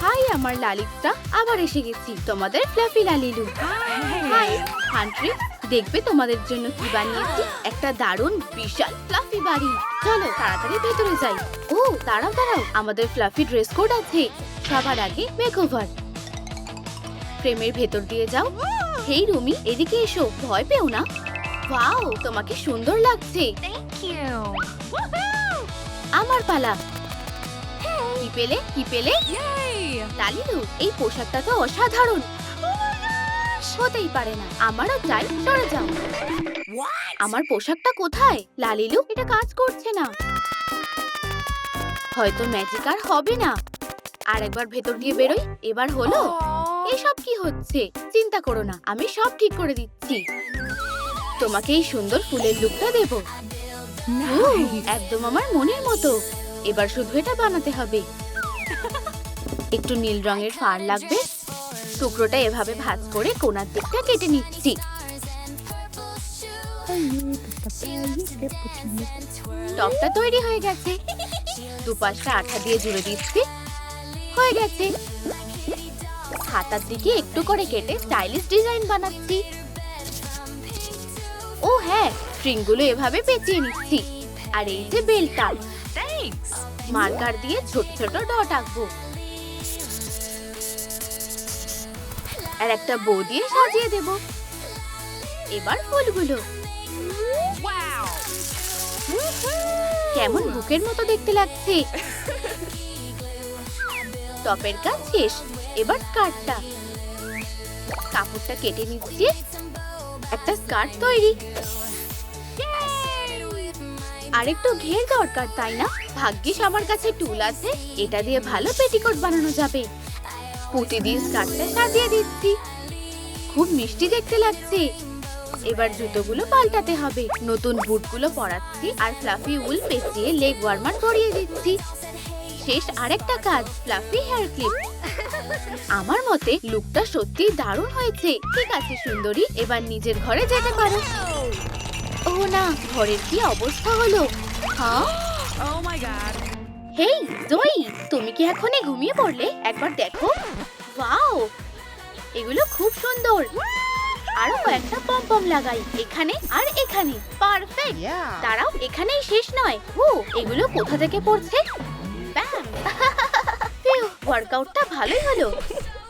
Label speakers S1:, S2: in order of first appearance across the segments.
S1: High আমার লালিকটা, আবার এসে গেছি, তোমাদের ফ্লাফি লালিলু। হাই হান্ট্রি, দেখবে তোমাদের জন্য কি বানিয়েছি, একটা দারুণ বিশাল ফ্লাফি বাড়ি। চলো তাড়াতাড়ি ভেতরে যাই। ও দাঁড়াও দাঁড়াও, আমাদের ফ্লাফি ড্রেস কোড আছে। সবার আগে মেকওভার। ফ্রেমের ভেতর দিয়ে যাও। হেই রুমি, এদিকে এসো, ভয় পেও না। ওয়াও, তোমাকে সুন্দর লাগছে। আমার পালা। কি পেলে কি পেলে? লালিলু, এই পোশাকটা তো অসাধারণ। হতেই পারে না, আমারও চাই, সরে যাও। আমার পোশাকটা কোথায়? লালিলু, এটা কাজ করছে না। হয়তো ম্যাজিক আর হবে না। আর একবার ভেতর দিয়ে বেরোই। এবার হলো? এসব কি হচ্ছে? চিন্তা করো না, আমি সব ঠিক করে দিচ্ছি। তোমাকে এই সুন্দর ফুলের লুকটা দেব। একদম আমার মনের মতো। এবার শুধু এটা বানাতে হবে। একটু নীল রঙের ফার লাগবে। টুকরোটা এভাবে ভাঁজ করে কোণার দিকটা কেটে নিচ্ছি। টপটা তৈরি হয়ে গেছে। দুপাশটা আঠা দিয়ে জুড়ে দিচ্ছি। হয়ে গেছে। হাতার দিকে একটু করে কেটে স্টাইলিশ ডিজাইন বানাচ্ছি। ও হ্যাঁ, স্ট্রিংগুলো এভাবে পেঁচিয়ে নিচ্ছি। আর এই যে বেলটা, মার্কার দিয়ে ছোট ছোট ডট আঁকবো। আর একটা বো দিয়ে সাজিয়ে দেব। এবার ফুলগুলো কেমন বুকের মতো দেখতে লাগছে। টপের কাজ শেষ। এবার স্কার্টটা, কাপড়টা কেটে নিচ্ছি। একটা স্কার্ট তৈরি। আর একটু ঘের দরকার, তাই না? ভাগ্যিস আমার কাছে টুল আছে, এটা দিয়ে ভালো পেটিকোট বানানো যাবে। পুঁতি দিয়ে স্কার্টটা সাজিয়ে দিচ্ছি। খুব মিষ্টি দেখতে লাগছে। এবার জুতোগুলো পাল্টাতে হবে। নতুন বুটগুলো পরাচ্ছি আর ফ্লাফি উল পেঁচিয়ে লেগ ওয়ার্মার পরিয়ে দিচ্ছি। শেষ আরেকটা কাজ, ফ্লাফি হেয়ার ক্লিপ। আমার মতে লুকটা সত্যি দারুণ হয়েছে। ঠিক আছে সুন্দরী, এবার নিজের ঘরে যেতে পারো। ও না, ঘরের কি অবস্থা হলো? হ্যাঁ, হেই জয়ী, তুমি কি এখনই ঘুমিয়ে পড়লে? একবার দেখো। ওয়াও, এগুলো খুব সুন্দর। আরো কয়েকটা পম লাগাই, এখানে আর এখানে। পারফেক্ট। দাঁড়াও, এখানেই শেষ নয়। ও, এগুলো কোথা থেকে পড়ছে? ব্যাম। ওয়ার্কআউটটা ভালোই হলো।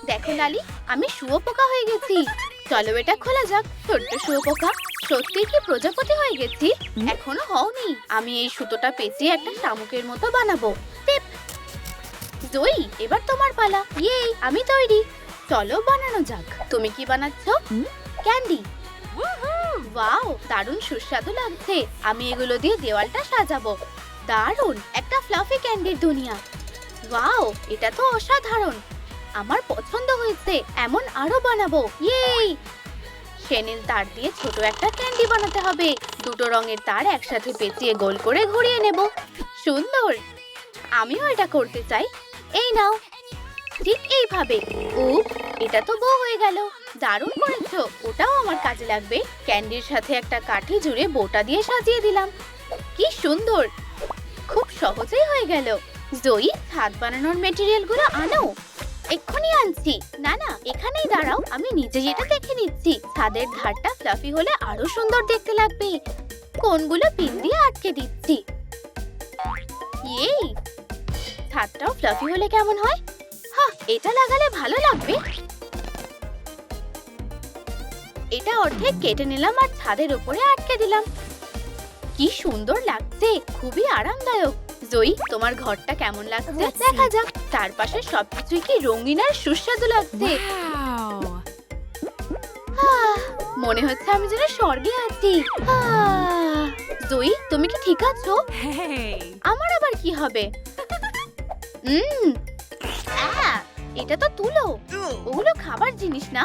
S1: দেখো লালি, আমি শুয়োপোকা হয়ে গেছি। চলো এটা খোলা যাক। ছোট্ট শুয়োপোকা, সত্যি কি প্রজাপতি হয়ে গেছি? এখনো হওনি। আমি এই সুতোটা পেঁচিয়ে একটা শামুকের মতো বানাবো। জয়ী, এবার তোমার পালা। ইয়ে, আমি তৈরি। চলো বানানো যাক। তুমি কি বানাচ্ছো? ক্যান্ডি। ওয়াও, দারুণ সুস্বাদু লাগছে। আমি এগুলো দিয়ে দেওয়ালটা সাজাবো। দারুণ, একটা ফ্লাফি ক্যান্ডির দুনিয়া। ওয়াও, এটা তো অসাধারণ। আমার পছন্দ হয়েছে। এমন আরো বানাবো। ইয়ে, শেনেল তার দিয়ে ছোট একটা ক্যান্ডি বানাতে হবে। দুটো রঙের তার একসাথে পেঁচিয়ে গোল করে ঘুরিয়ে নেব। সুন্দর, আমিও এটা করতে চাই। এই নাও, ঠিক এইভাবে। এটা তো বো হয়ে গেল। দারুণ করেছো, ওটাও আমার কাজে লাগবে। ক্যান্ডির সাথে একটা কাঠি জুড়ে বোটা দিয়ে সাজিয়ে দিলাম। কি সুন্দর, খুব সহজেই হয়ে গেল। জয়ী, ছাদ বানানোর মেটেরিয়ালগুলো আনো। এক্ষুনি আনছি। না না, এখানেই দাঁড়াও, আমি নিজে যেটা দেখে নিচ্ছি। ছাদের ধারটা ফ্লাফি হলে আরো সুন্দর দেখতে লাগবে। কোনগুলো পিন দিয়ে আটকে দিচ্ছি। ইয়ে, ছাদটাও ফ্লাফি হলে কেমন হয়? হ্যাঁ, এটা লাগালে ভালো লাগবে। এটা অর্ধেক কেটে নিলাম আর ছাদের উপরে আটকে দিলাম। কি সুন্দর লাগছে, খুবই আরামদায়ক। জয়ী, তোমার ঘরটা কেমন লাগছে দেখা যাক। চারপাশে সবকিছুই কি রঙিন আর সুস্বাদু লাগছে। মনে হচ্ছে আমি যেন স্বর্গে আছি। জয়ী, তুমি কি ঠিক আছো? আমার আবার কি হবে? এটা তো তুলো। ওগুলো খাবার জিনিস না,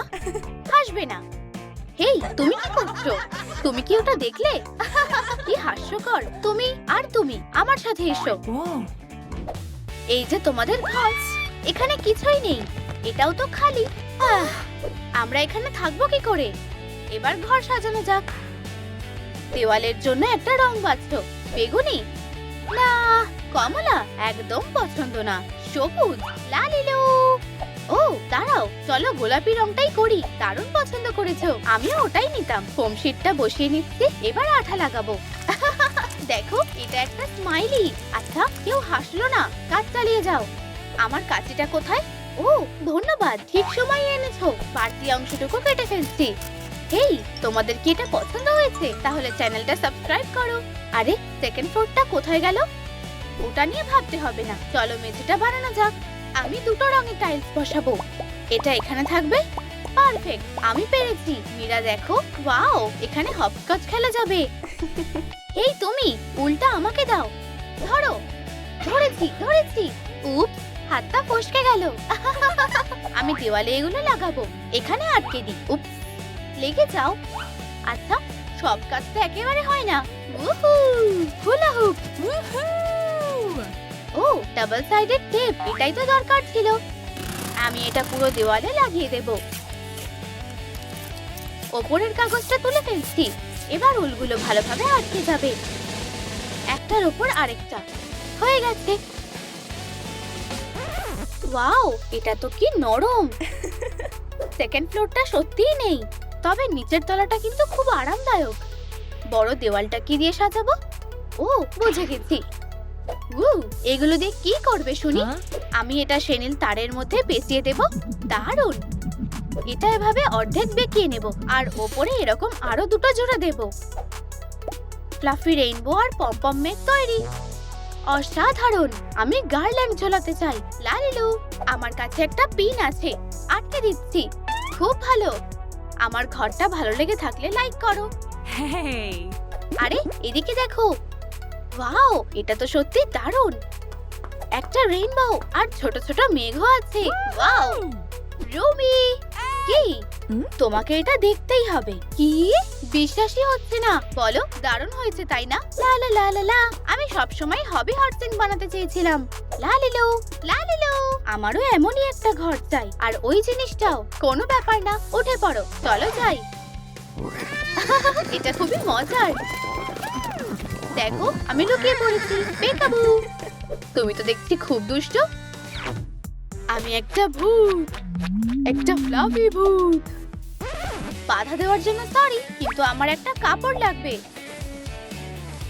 S1: হাসবে না। হেই, তুমি কি করছো? তুমি কি ওটা দেখলে? কি হাস্যকর। তুমি আর তুমি আমার সাথে এসো। এই যে তোমাদের ঘর, এখানে কিছুই নেই। এটাও তো খালি। আমরা এখানে থাকবো কি করে? এবার ঘর সাজানো যাক। দেওয়ালের জন্য একটা রং বাছছো। বেগুনি না, কমলা একদম পছন্দ না। সবুজ, লালিলু। চলো গোলাপি রংটাই করি। দারুণ পছন্দ করেছো, আমিও ওটাই নিতাম। ফোম শিটটা বসিয়ে নিচ্ছি, এবার আঠা লাগাবো। দেখো এটা একটা স্মাইলি। আচ্ছা কেউ হাসলো না, কাজ চালিয়ে যাও। আমার কাঁচিটা কোথায়? ও ধন্যবাদ, ঠিক সময় এনেছো। বাড়তি অংশটুকু কেটে ফেলছি। হেই, তোমাদের কি এটা পছন্দ হয়েছে? তাহলে চ্যানেলটা সাবস্ক্রাইব করো। আরে সেকেন্ড ফ্লোরটা কোথায় গেল? ওটা নিয়ে ভাবতে হবে না, চলো মেঝেটা বানানো যাক। আমি দুটো রঙের টাইলস বসাবো। এটা এখানে থাকবে। পারফেক্ট, আমি পেরেছি। মীরা দেখো, ওয়াও, এখানে হপস্কচ খেলা যাবে। এই তুমি, উল্টা আমাকে দাও। ধরো। ধরেছি ধরেছি। উপস, হাতটা ফসকে গেল। আমি দেওয়ালে এগুলো লাগাবো। এখানে আটকে দিই। উপস, লেগে যাও। আচ্ছা, সব কাজ তো একেবারে হয় না। উহু, হুলা হুপ। ও ডাবল সাইডেড টেপ, এটাই তো দরকার ছিল। আমি এটা পুরো দেওয়ালে লাগিয়ে দেব। ওপরের কাগজটা তুলে ফেলছি। এবার উলগুলো ভালোভাবে আটকে যাবে, একটার উপর আরেকটা। হয়ে গেছে। ওয়াও, এটা তো কি নরম। সেকেন্ড ফ্লোরটা সত্যিই নেই, তবে নিচের তলাটা কিন্তু খুব আরামদায়ক। বড় দেওয়ালটা কি দিয়ে সাজাবো? ও বুঝে গেছি। এগুলো দিয়ে কি করবে শুনি? আমি এটা সেনিল তারের মধ্যে পেঁচিয়ে দেব। দারুণ, এটা এভাবে অর্ধেক বেঁকিয়ে নেব আর ওপরে এরকম আরো দুটো জোড়া দেব। ফ্লাফি রেইনবো আর পমপম মেঘ তৈরি। অসাধারণ, আমি গার্ল্যান্ড ঝোলাতে চাই। লালিলু, আমার কাছে একটা পিন আছে, আটকে দিচ্ছি। খুব ভালো। আমার ঘরটা ভালো লেগে থাকলে লাইক করো। আরে এদিকে দেখো, ওয়াও, এটা তো সত্যি দারুণ। একটা রেইনবো আর ছোট ছোট মেঘও আছে। ওয়াও, রুমি, কি তোমাকে এটা দেখতেই হবে। কি বিশ্বাসই হচ্ছে না। বলো, দারুণ হয়েছে তাই না? লা লা লা লা লা। আমি সব সময় হবি হর্সিং বানাতে চেয়েছিলাম। লালিলু লালিলু, আমারও এমনই একটা ঘর চাই। আর ওই জিনিসটাও। কোনো ব্যাপার না, উঠে পড়ো, চলো যাই। এটা খুবই মজার। দেখো, আমি লুকিয়ে পড়েছি। পেকাবু, তুমি তো দেখছি খুব দুষ্ট। আমি একটা ভূত, একটা ফ্লাফি ভূত। বাধা দেওয়ার জন্য সরি, কিন্তু আমার একটা কাপড় লাগবে।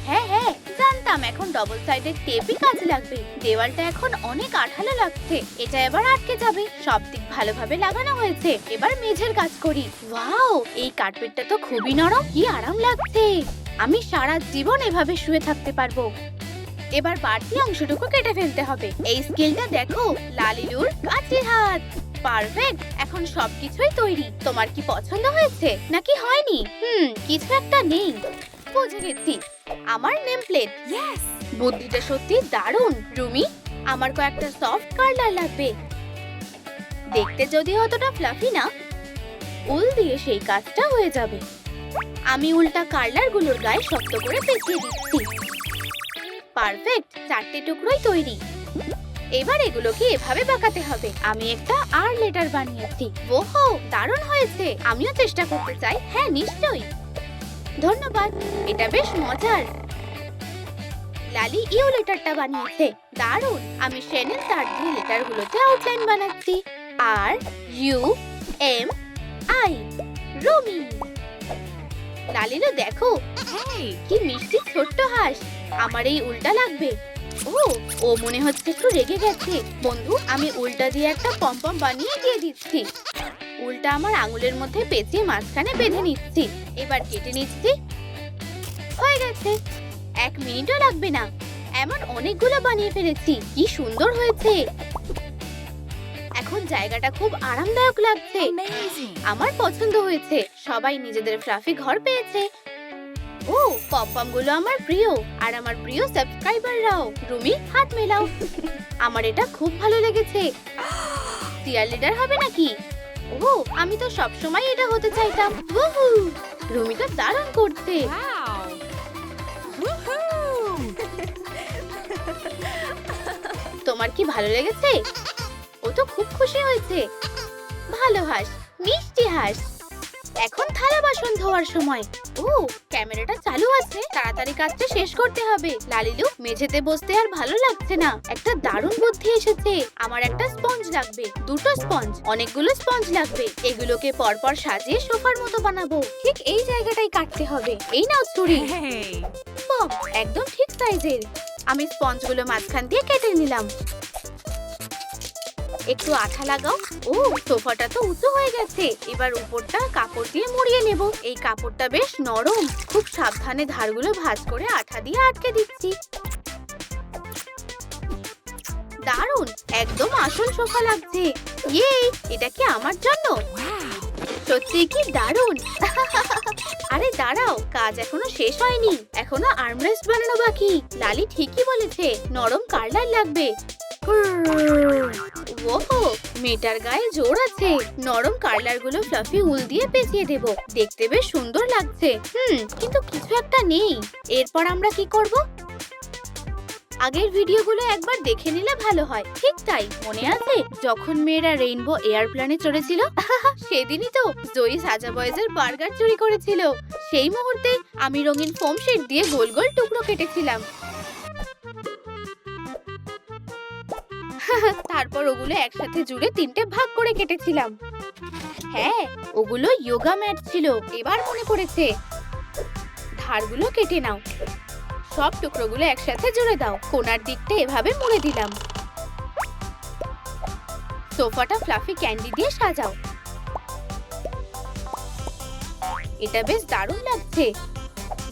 S1: হ্যাঁ হ্যাঁ জানতাম, এখন ডবল সাইডের টেপই কাজে লাগবে। দেওয়ালটা এখন অনেক আঠালো লাগছে, এটা এবার আটকে যাবে। সব দিক ভালোভাবে লাগানো হয়েছে, এবার মেঝের কাজ করি। ওয়াও, এই কার্পেটটা তো খুবই নরম, কি আরাম লাগছে। আমি সারা জীবন এভাবে শুয়ে থাকতে পারবো। এবার বাড়তি অংশটুকু কেটে ফেলতে হবে। এই স্কেলটা দেখো, লালিলুর কাঁচির হাত। পারফেক্ট, এখন সবকিছুই তৈরি। তোমার কি পছন্দ হয়েছে নাকি হয়নি? কিছু একটা নেই। বুঝে গেছি, আমার নেম প্লেট। ইয়েস, বুদ্ধিটা সত্যি দারুণ। রুমি, আমার কয়েকটা সফট কার্লার লাগবে। দেখতে যদি অতটা ফ্লাফি না, উল দিয়ে সেই কাজটা হয়ে যাবে। আমি উল্টা কার্লার গুলোর গায়ে শক্ত করে পেঁচিয়ে দিচ্ছি। পারফেক্ট, চারটে টুকরোই তৈরি। এবার এগুলোকে এভাবে বাঁকাতে হবে। আমি একটা আর লেটার বানিয়েছি। ওহো, দারুণ হয়েছে। আমিও চেষ্টা করতে চাই। হ্যাঁ নিশ্চয়ই। ধন্যবাদ, এটা বেশ মজার। লালি ইউ লেটারটা বানিয়েছে। দারুণ। আমি সেনিল তার দিয়ে লেটারগুলোতে আউটলাইন বানাচ্ছি। R U M I, Rumi. লালিলো দেখো, কি মিষ্টি ছোট্ট হাঁস। আমার এই উল্টা লাগবে। ও মনে হচ্ছে একটু রেগে গেছে। বন্ধু, আমি উল্টা দিয়ে একটা পমপম বানিয়ে দিয়ে দিচ্ছি। উল্টা আমার আঙুলের মধ্যে পেঁচিয়ে মাঝখানে বেঁধে নিচ্ছি। এবার কেটে নিচ্ছি। হয়ে গেছে, 1 মিনিটও লাগবে না। এমন অনেকগুলো বানিয়ে ফেলেছি। কি সুন্দর হয়েছে। এখন জায়গাটা খুব আরামদায়ক লাগছে। আমার পছন্দ হয়েছে। সবাই নিজেদের ফ্লাফি ঘর পেয়েছে। ও পপকর্ন গুলো আমার প্রিয়, আর আমার প্রিয় সাবস্ক্রাইবাররাও। রুমি, হাত মেলাও। আমার এটা খুব ভালো লেগেছে। টিয়ার লিডার হবে নাকি? ও, আমি তো সব সময় এটা হতে চাইতাম। উহু, রুমি তো দারুণ করছে। তোমার কি ভালো লেগেছে? ও তো খুব খুশি হয়েছে। ভালো হাঁস, মিষ্টি হাঁস। এখন থালা বাসন ধোয়ার সময়। ও, ক্যামেরাটা চালু আছে, তাড়াতাড়ি কাজটা শেষ করতে হবে। লালিলু, মেঝেতে বসতে আর ভালো লাগছে না। একটা দারুণ বুদ্ধি এসেছে। আমার একটা স্পঞ্জ লাগবে, দুটো স্পঞ্জ, অনেকগুলো স্পঞ্জ লাগবে। এগুলোকে পরপর সাজিয়ে সোফার মতো বানাবো। ঠিক এই জায়গাটাই কাটতে হবে। এই নাও ছুরি। একদম ঠিক সাইজের। আমি স্পঞ্জগুলো মাঝখান দিয়ে কেটে নিলাম। একটু আঠা লাগাও। ও, সোফাটা তো উঁচু হয়ে গেছে। এবার উপরটা কাপড় দিয়ে মুড়িয়ে নেব। এই কাপড়টা বেশ নরম। খুব সাবধানে ধারগুলো ভাঁজ করে আঠা দিয়ে আটকে দিচ্ছি। দারুণ, একদম আসল সোফা লাগছে। ইয়ে, এটা কি আমার জন্য? সত্যি কি দারুণ। আরে দাঁড়াও, কাজ এখনো শেষ হয়নি। এখনো আর্মরেস্ট বানানো বাকি। লালি ঠিকই বলেছে, নরম কার্লার লাগবে। ওহো, মেয়েটার গায়ে জোর আছে। নরম কার্লার গুলো ফ্লাফি উল দিয়ে পেঁচিয়ে দেব। দেখতে বেশ সুন্দর লাগছে। কিন্তু কিছু একটা নেই। এরপর আমরা কি করব? আগের ভিডিওগুলো একবার দেখে নিলে ভালো হয়। ঠিক তাই, মনে আছে যখন মেয়েরা রেইনবো এয়ারপ্লেনে চড়েছিল? সেদিনই তো জয়ী সাজা বয়েজের বার্গার চুরি করেছিল। সেই মুহূর্তে আমি রঙিন ফোম শিট দিয়ে গোল গোল টুকরো কেটেছিলাম। তারপর ওগুলো একসাথে জুড়ে 3টে ভাগ করে কেটেছিলাম। হ্যাঁ, ওগুলো যোগা ম্যাট ছিল। এবার মনে পড়েছে। ধারগুলো কেটে নাও। সব টুকরোগুলো একসাথে জুড়ে দাও। কোণার দিকটা এভাবে মুড়ে দিলাম। সোফাটা ফ্লাফি ক্যান্ডি দিয়ে সাজাও। এটা বেশ দারুণ লাগছে।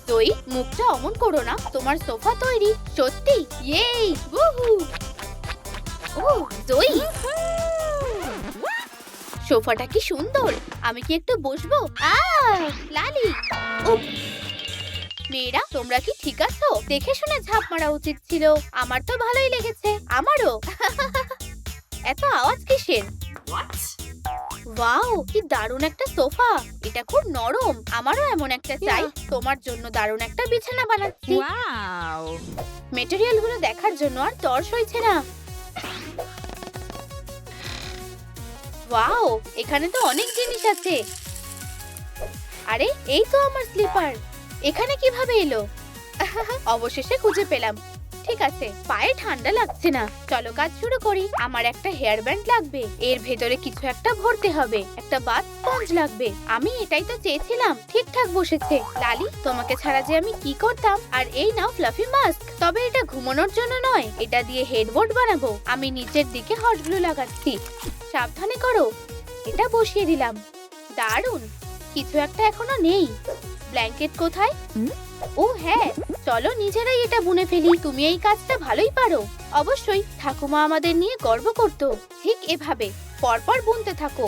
S1: জয়ী, মুখটা অমন করো না। তোমার সোফা তৈরি। সত্যি? ইয়ে, উহু। ও জয়ী, সোফাটা কি সুন্দর। আমি কি একটু বসবো? লালি, মেয়েরা তোমরা কি ঠিক আছো? দেখে শুনে ঝাঁপ মারা উচিত ছিল। আমার তো ভালোই লেগেছে। আমারও। এত আওয়াজ কিসের? ওয়াও, কি দারুণ একটা সোফা। এটা খুব নরম। আমারও এমন একটা চাই। তোমার জন্য দারুণ একটা বিছানা বানাচ্ছি। মেটেরিয়াল গুলো দেখার জন্য আর তর সইছে না। ওয়াও, এখানে তো অনেক জিনিস আছে। আরে, এই তো আমার স্লিপার। এখানে কিভাবে এলো? অবশেষে খুঁজে পেলাম। ঠিক আছে, পায়ে ঠান্ডা লাগছে না। চলো কাজ শুরু করি। আমার একটা হেয়ার ব্যান্ড লাগবে। এর ভেতরে কিছু একটা ভরতে হবে। একটা বাথ স্পঞ্জ লাগবে। আমি এটাই তো চেয়েছিলাম। ঠিকঠাক বসেছে। লালি, তোমাকে ছাড়া যে আমি কি করতাম। আর এই নাও ফ্লাফি মাস্ক। তবে এটা ঘুমানোর জন্য নয়। এটা দিয়ে হেডবোর্ড বানাবো। আমি নিচের দিকে হট গ্লু লাগাচ্ছি। সাবধানে করো। এটা বসিয়ে দিলাম। দারুণ। কিছু একটা এখনো নেই। ব্ল্যাঙ্কেট কোথায়? ও হ্যাঁ, চলো নিজেরাই এটা বুনে ফেলি। তুমি এই কাজটা ভালোই পারো। অবশ্যই, ঠাকুমা আমাদের নিয়ে গর্ব করত। ঠিক এভাবে পরপর বুনতে থাকো।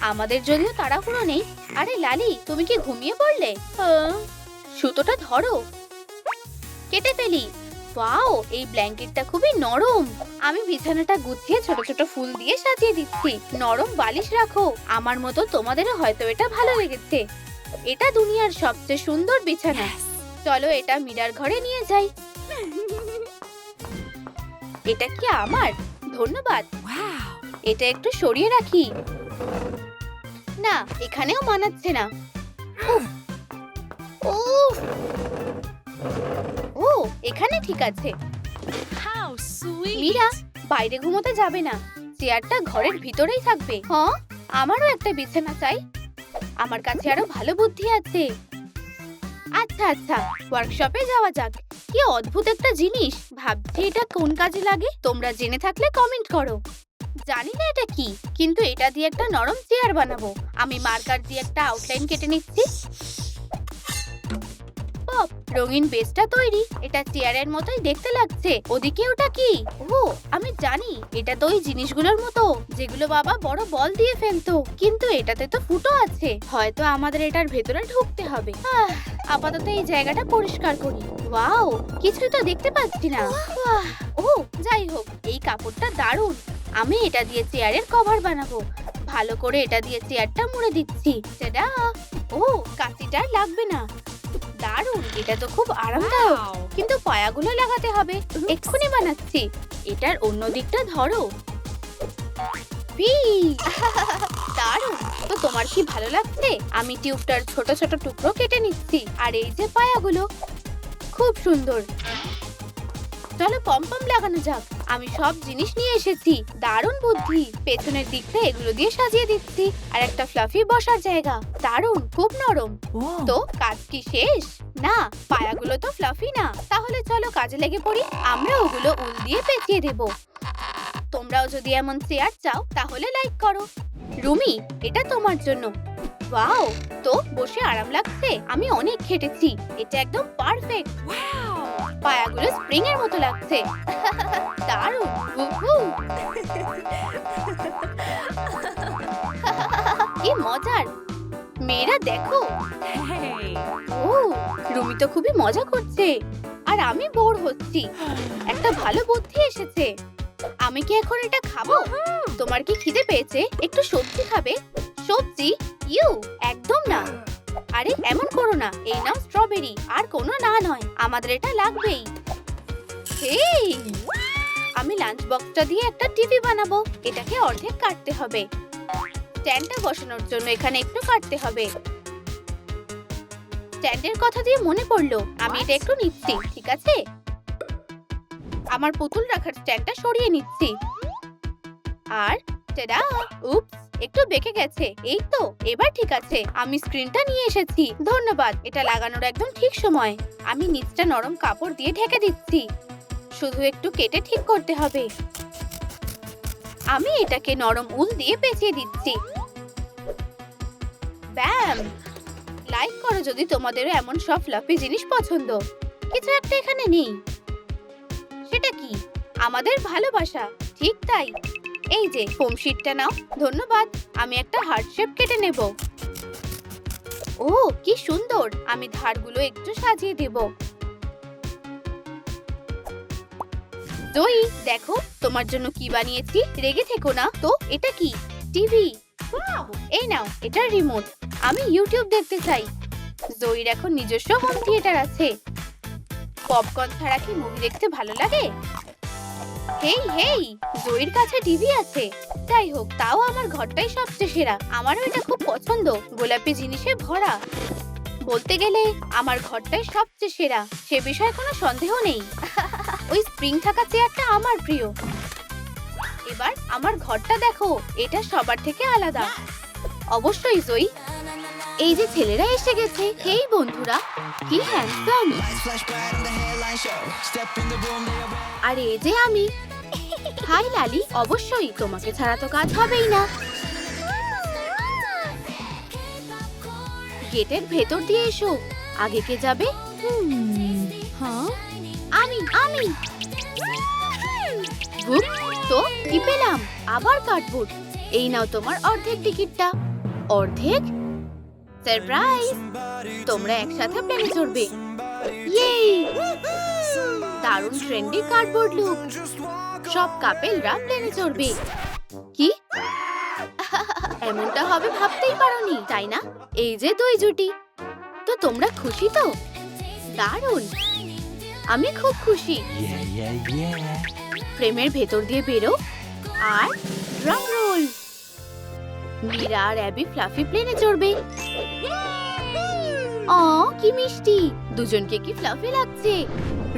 S1: আমাদের যদিও তাড়াহুড়ো নেই। আরে লালি, তুমি কি ঘুমিয়ে পড়লে? সুতোটা ধরো। কেটে ফেলি। ওয়াও, এই ব্ল্যাঙ্কেটটা খুবই নরম। আমি বিছানাটা গুছিয়ে ছোট ছোট ফুল দিয়ে সাজিয়ে দিচ্ছি। নরম বালিশ রাখো। আমার মতো তোমাদেরও হয়তো এটা ভালো লেগেছে। এটা দুনিয়ার সবচেয়ে সুন্দর বিছানা। চলো এটা মিরার ঘরে নিয়ে যাই। এটা কি আমার? ধন্যবাদ। এটা একটু সরিয়ে রাখি। না, এখানেও মানাচ্ছে না। ও, এখানে ঠিক আছে। মীরা, বাইরে ঘুমোতে যাবে না। চেয়ারটা ঘরের ভিতরেই থাকবে। হ্যাঁ, আমারও একটা বিছানা চাই। আমার কাছে আরো ভালো বুদ্ধি আছে। আচ্ছা আচ্ছা, ওয়ার্কশপে যাওয়া যাক। কি অদ্ভুত একটা জিনিস। ভাবছি এটা কোন কাজে লাগে। তোমরা জেনে থাকলে কমেন্ট করো। জানি না এটা কি, কিন্তু এটা দিয়ে একটা নরম চেয়ার বানাবো। আমি মার্কার দিয়ে একটা আউটলাইন কেটে নিচ্ছি। পপ, রঙিন বেসটা তৈরি। এটা চেয়ারের মতোই দেখতে লাগছে। ওদিকে ওটা কি? ও, আমি জানি। এটা তো ওই জিনিসগুলোর মতো যেগুলো বাবা বড় বল দিয়ে ফেলতো। কিন্তু এটাতে তো ফুটো আছে। হয়তো আমাদের এটার ভেতরে ঢুকতে হবে। আপাতত এই জায়গাটা পরিষ্কার করি। ওয়াও, কিছুই তো দেখতে পাচ্ছি না। ও, যাই হোক, এই কাপড়টা দারুণ। আমি এটা দিয়ে চেয়ারের কভার বানাবো। ভালো করে এটা দিয়ে চেয়ারটা মুড়ে দিচ্ছি। টাডা! ও, কাঁচিটা লাগবে না। দারুণ, এটা তো খুব আরামদায়ক। কিন্তু পায়াগুলো লাগাতে হবে। এক্ষুনি বানাচ্ছি। এটার অন্য দিকটা ধরো। দারুণ, তো তোমার কি ভালো লাগছে? আমি টিউবটার ছোট ছোট টুকরো কেটে নিচ্ছি। আর এই যে পায়াগুলো, খুব সুন্দর। চলো পমপম লাগানো যাক। আমি সব জিনিস নিয়ে এসেছি। দারুণ বুদ্ধি। পেছনের দিকটা এগুলো দিয়ে সাজিয়ে দিচ্ছি। আর একটা ফ্লাফি বসার জায়গা। দারুণ, খুব নরম। তো কাজ কি শেষ? না, পায়াগুলো তো ফ্লাফি না। তাহলে চলো কাজে লেগে পড়ি। আমরা ওগুলো উল দিয়ে পেঁচিয়ে দেব। তোমরাও যদি এমন চেয়ার চাও তাহলে লাইক করো। রুমি, এটা তোমার জন্য। ওয়াও, তো বসে আরাম লাগছে। আমি অনেক খেটেছি। এটা একদম পারফেক্ট। পায়াগুলো স্প্রিং এর মতো লাগছে। দারুণ। কি মজার। মেয়েরা দেখো। ও, রুমি তো খুবই মজা করছে আর আমি বোর হচ্ছি। একটা ভালো বুদ্ধি এসেছে। আমি কি এখন এটা খাবো? তোমার কি খিদে পেয়েছে? একটু সবজি খাবে? সবজি? ইউ, একদম না। আরে এমন করো না। এই নাও স্ট্রবেরি। আর কোনো না নয়, আমাদের এটা লাগবেই। হেই, আমি লাঞ্চ বক্সটা দিয়ে একটা টিভি বানাবো। এটাকে অর্ধেক কাটতে হবে। স্ট্যান্ডটা বসানোর জন্য এখানে একটু কাটতে হবে। স্ট্যান্ডের কথা দিয়ে মনে পড়লো, আমি এটা একটু নিচ্ছি। ঠিক আছে, আমার পুতুল রাখার স্ট্যান্ডটা সরিয়ে নিচ্ছি। আর টাডা! উপস, একটু বেঁকে গেছে। এই তো, এবার ঠিক আছে। আমি স্ক্রিনটা নিয়ে এসেছি। ধন্যবাদ। এটা লাগানোর একদম ঠিক সময়। আমি নিচটা নরম কাপড় দিয়ে ঢেকে দিচ্ছি। শুধু একটু কেটে ঠিক করতে হবে। আমি এটাকে নরম উল দিয়ে পেঁচিয়ে দিচ্ছি। ব্যাম! লাইক করো যদি তোমাদেরও এমন সব ফ্লাফি জিনিস পছন্দ। কিছু একটা এখানে নেই। সেটা কি? আমাদের ভালোবাসা। ঠিক তাই। এই যে ফোম শিটটা নাও। ধন্যবাদ। আমি একটা হার্ট শেপ কেটে নেব। ও, কি সুন্দর। আমি ধারগুলো একটু সাজিয়ে দেব। জয়ী, দেখো তোমার জন্য কি বানিয়েছি। রেগে থেকো না তো। এটা কি? টিভি। এই নাও, এটা রিমোট। আমি ইউটিউব দেখতে চাই। জয়ীর এখন নিজস্ব হোম থিয়েটার আছে। পপকর্ন ছাড়া কি মুভি দেখতে ভালো লাগে? হেই হেই, জয়ীর কাছে টিভি আছে। যাই হোক, তাও আমার ঘরটাই সবচেয়ে সেরা। আমারও এটা খুব পছন্দ। গোলাপি জিনিসে ভরা। বলতে গেলে আমার ঘরটাই সবচেয়ে সেরা। সে বিষয়ে কোনো সন্দেহ নেই। ওই স্প্রিং থাকা চেয়ারটা আমার প্রিয়। এবার আমার ঘরটা দেখো। এটা সবার থেকে আলাদা। অবশ্যই জয়ী। এই যে ছেলেরা এসে গেছে। হেই বন্ধুরা, কি হ্যান্ডসাম। আর এই যে আমি। হাই লালি। অবশ্যই, তোমাকে ছাড়া তো কাজ হবেই না। গেটের ভেতর দিয়ে এসো। আগে কে যাবে? হ্যাঁ, আমি। তো কি পেলাম? আবার কার্ডবোর্ড। এই নাও তোমার অর্ধেক টিকিটটা। অর্ধেক? সারপ্রাইজ! তোমরা একসাথে প্লেনে চড়বে। ইয়ে! দারুণ ট্রেন্ডি কার্ডবোর্ড লুক। সব কাপেলরা প্লেনে চড়বে। কি? এমনটা হবে ভাবতেই পারোনি, তাই না? এই যে দুই জুটি। তো তোমরা খুশি তো? দারুণ, আমি খুব খুশি। ফ্রেমের ভেতর দিয়ে বেরো আর ড্রাম রোল। মীরা আর অ্যাবি ফ্লাফি প্লেনে চড়বে। কি মিষ্টি। দুজনকে কি ফ্লাফি লাগছে।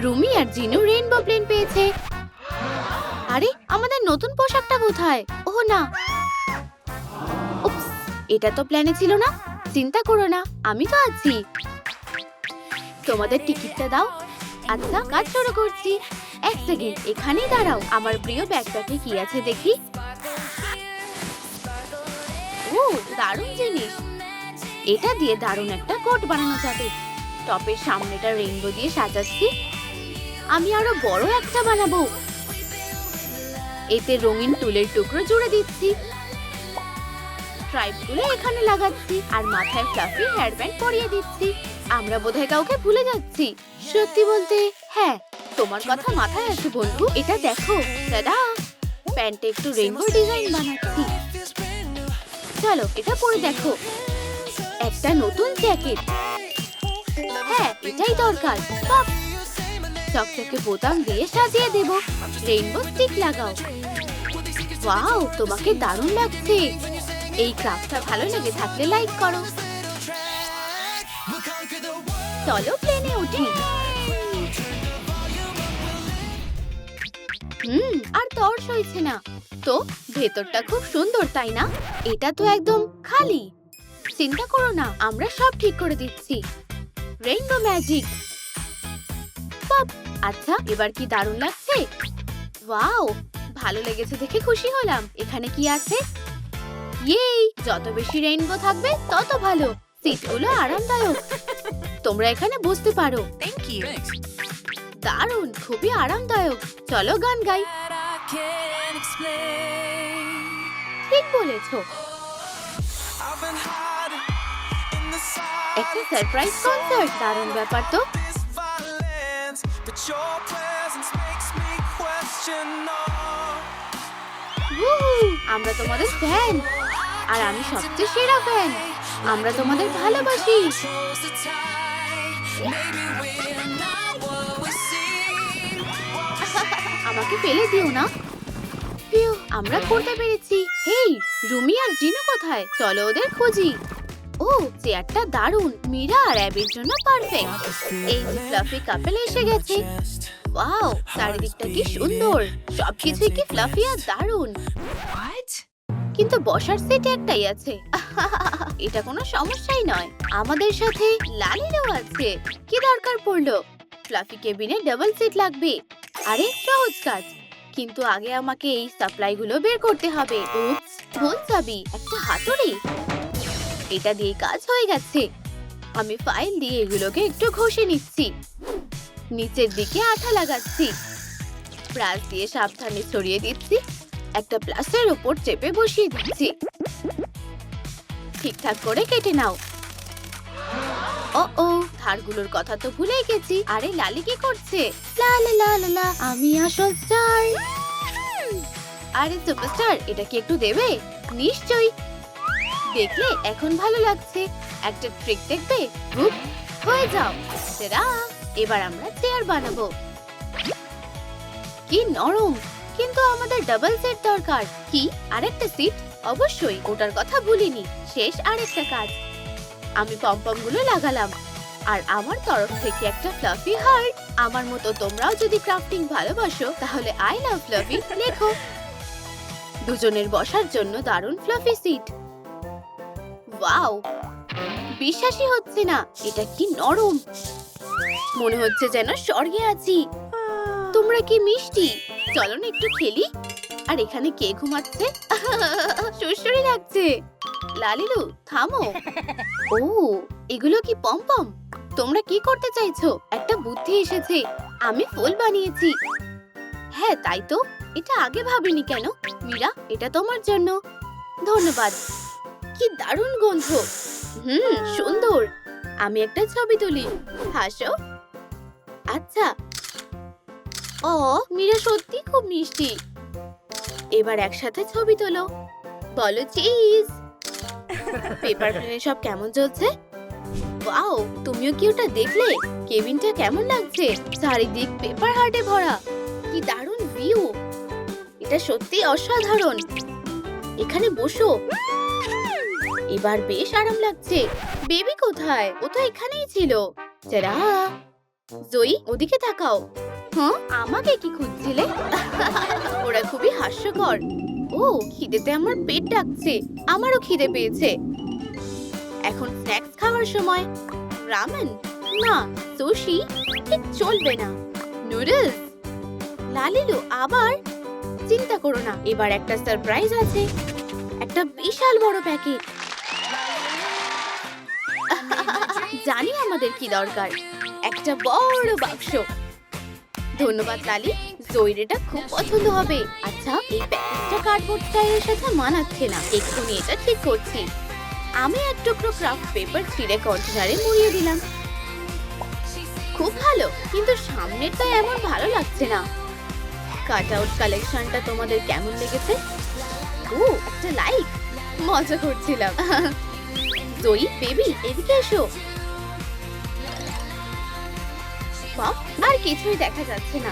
S1: রুমি আর জিনু রেইনবো প্লেন পেয়েছে। আরে, আমাদের নতুন পোশাকটা কোথায়? ওহ না, উপস, এটা তো প্ল্যানে ছিল না। চিন্তা করো না, আমি তো আছি। তোমাদের টিকিটটা দাও। আচ্ছা, কাজ শুরু করছি। এক সেকেন্ড, এখানেই দাঁড়াও। আমার প্রিয় ব্যাগপ্যাকে কি আছে দেখি। ও, দারুণ জিনিস। এটা দিয়ে দারুণ একটা কোট বানানো যাবে। টপের সামনেটা রেইনবো দিয়ে সাজাচ্ছি। আমি আরো বড় একটা বানাবো। এতে রঙিন টুলের টুকরো জুড়ে দিচ্ছি। স্ট্রাইপগুলো এখানে লাগাচ্ছি আর মাথায় ফ্লাফি হেয়ারব্যান্ড পরিয়ে দিচ্ছি। আমরা বোধহয় কাউকে ভুলে যাচ্ছি। সত্যি বলতে, হ্যাঁ, তোমার কথা মাথায় আছে বন্ধু। এটা দেখো। দাদা, প্যান্টে একটু রেইনবো ডিজাইন বানাচ্ছি। চলো, এটা পরে দেখো। একটা নতুন জ্যাকেট। হ্যাঁ, এটাই দরকার। চকচকে বোতাম দিয়ে সাজিয়ে দেব। রেইনবো স্টিক লাগাও। ওয়াও, তোমাকে দারুণ লাগছে। এই ক্রাফটটা ভালো লেগে থাকলে লাইক করো। চলো প্লেনে উঠি। আর তর সইছে না। তো ভেতরটা খুব সুন্দর তাই না? এটা তো একদম খালি। চিন্তা করো না, আমরা সব ঠিক করে দিচ্ছি। Rainbow magic. আচ্ছা, এবার কি দারুণ লাগছে। ওয়াও, ভালো লেগেছে দেখে খুশি হলাম। এখানে কি আছে? ইয়ে, যত বেশি রেইনবো থাকবে তত ভালো। সিটগুলো আরামদায়ক, তোমরা এখানে বসতে পারো।
S2: Thank you.
S1: দারুণ, খুবই আরামদায়ক। চলো গান গাই। ঠিক বলেছো, একটা সারপ্রাইজ কনসার্ট। দারুণ ব্যাপার তো। আমরা তোমাদের ফ্যান, আর আমি সবচেয়ে সেরা ফ্যান। আমরা তোমাদের ভালোবাসি। আমাকে ফেলে দিও না। আমরা করতে পেরেছি। হেই, রুমি আর জিনু কোথায়? চলো ওদের খুঁজি। ও, চেয়ারটা দারুণ। মীরা আর অ্যাবির জন্য পারফেক্ট। এই যে ফ্লাফি কাপল এসে গেছে। ওয়াও, চারিদিকটা কি সুন্দর। সবকিছুই কি ফ্লাফি আর দারুণ।
S2: What?
S1: কিন্তু বসার সিট একটাই আছে। এটা কোনো সমস্যাই নয়। আমাদের সাথে লালিরও আছে। কি দরকার পড়লো? ফ্লাফি কেবিনে ডাবল সিট লাগবে। আরে সহজ কাজ, কিন্তু আগে আমাকে এই সাপ্লাই গুলো বের করতে হবে। উপস, ভুল চাবি। একটা হাতুড়ি। এটা দিয়ে কাজ হয়ে গেছে। আমি ফাইল দিয়ে এগুলোকে একটু ঘষে নিচ্ছি। নিচের দিকে আঠা লাগাচ্ছি। ব্রাশ দিয়ে সাবধানে ছড়িয়ে দিচ্ছি। একটা প্লাস্টারের উপর চেপে বসিয়ে দিচ্ছি। ঠিকঠাক করে কেটে নাও। ও, ধারগুলোর কথা তো ভুলেই গেছি। আরে লালি কি করছে? লা লা লা লা লা, আমি আসল স্টার। আরে সুপারস্টার, এটা কি একটু দেবে? নিশ্চয়ই। দেখলে এখন ভালো লাগছে। একটা ট্রিক দেখবে? হুপ, হয়ে যাও। সেরা, এবার আমরা চেয়ার বানাবো। কি নরম, কিন্তু আমাদের ডাবল সেট দরকার। কি আরেকটা সিট? অবশ্যই, ওটার কথা ভুলিনি। শেষ আরেকটা কাজ। আমি পমপম গুলো লাগালাম, আর আমার তরফ থেকে একটা ফ্লাফি হার্ট। আমার মতো তোমরাও যদি ক্রাফটিং ভালোবাসো, তাহলে আই লাভ ফ্লাফি লেখো। দুজনের বসার জন্য দারুণ ফ্লাফি সিট। ওয়াও, বিশ্বাসই হচ্ছে না, এটা কি নরম। মনে হচ্ছে যেন স্বর্গে আছি। তোমরা কি মিষ্টি। চলো না একটু খেলি। আর এখানে কে ঘুমাচ্ছে? সুস্বরি লাগছে। লালিলু, থামো। ও, এগুলো কি পমপম? তোমরা কি করতে চাইছো? একটা বুদ্ধি এসেছে। আমি ফুল বানিয়েছি। হ্যাঁ, তাই তো। এটা আগে ভাবিনি কেন? মীরা, এটা তোমার জন্য। ধন্যবাদ। কি দারুণ গন্ধ। সুন্দর। আমি একটা ছবি তুলি। হাসো। আচ্ছা। ও, মীরা সত্যি খুব মিষ্টি। এবার একসাথে ছবি তোলো। বলো চিজ। পেপার প্লেনে সব কেমন চলছে? ওয়াও, তুমিও কি ওটা দেখলে? কেবিনটা কেমন লাগছে? চারিদিক পেপার হার্টে ভরা। কি দারুণ ভিউ। এটা সত্যি অসাধারণ। এখানে বসো। এবার বেশ আরাম লাগছে। বেবি কোথায়? ও তো এখানেই ছিল। যারা জয়ী, ওদিকে তাকাও। হ্যাঁ, আমাকে কি খুঁজছিলে? ওরা খুবই হাস্যকর। ও, খিদেতে আমার পেট ডাকছে। আমারও খিদে পেয়েছে। এখন স্ন্যাক্স খাওয়ার সময়। রামেন না, সুশি ঠিক চলবে না। নুডলস। লালিলু, আবার? চিন্তা করো না, এবার একটা সারপ্রাইজ আছে। একটা বিশাল বড় প্যাকেট। জানি আমাদের কি দরকার। একটা বড় বাক্স। ধন্যবাদ লালি, জয়ীর এটা খুব পছন্দ হবে। আচ্ছা, এই প্যাকেটটা কার্ডবোর্ড টায়ারের সাথে মানাচ্ছে না। এক্ষুনি এটা ঠিক করছি। আমি এক টুকরো ক্রাফট পেপার ছিঁড়ে কন্টেনারে মুড়িয়ে দিলাম। খুব ভালো, কিন্তু সামনেরটা এমন ভালো লাগছে না। কাট আউট কালেকশনটা তোমাদের কেমন লেগেছে? ও, একটা লাইক। মজা করছিলাম। জয়ী, বেবি, এদিকে এসো। আর কিছুই দেখা যাচ্ছে না।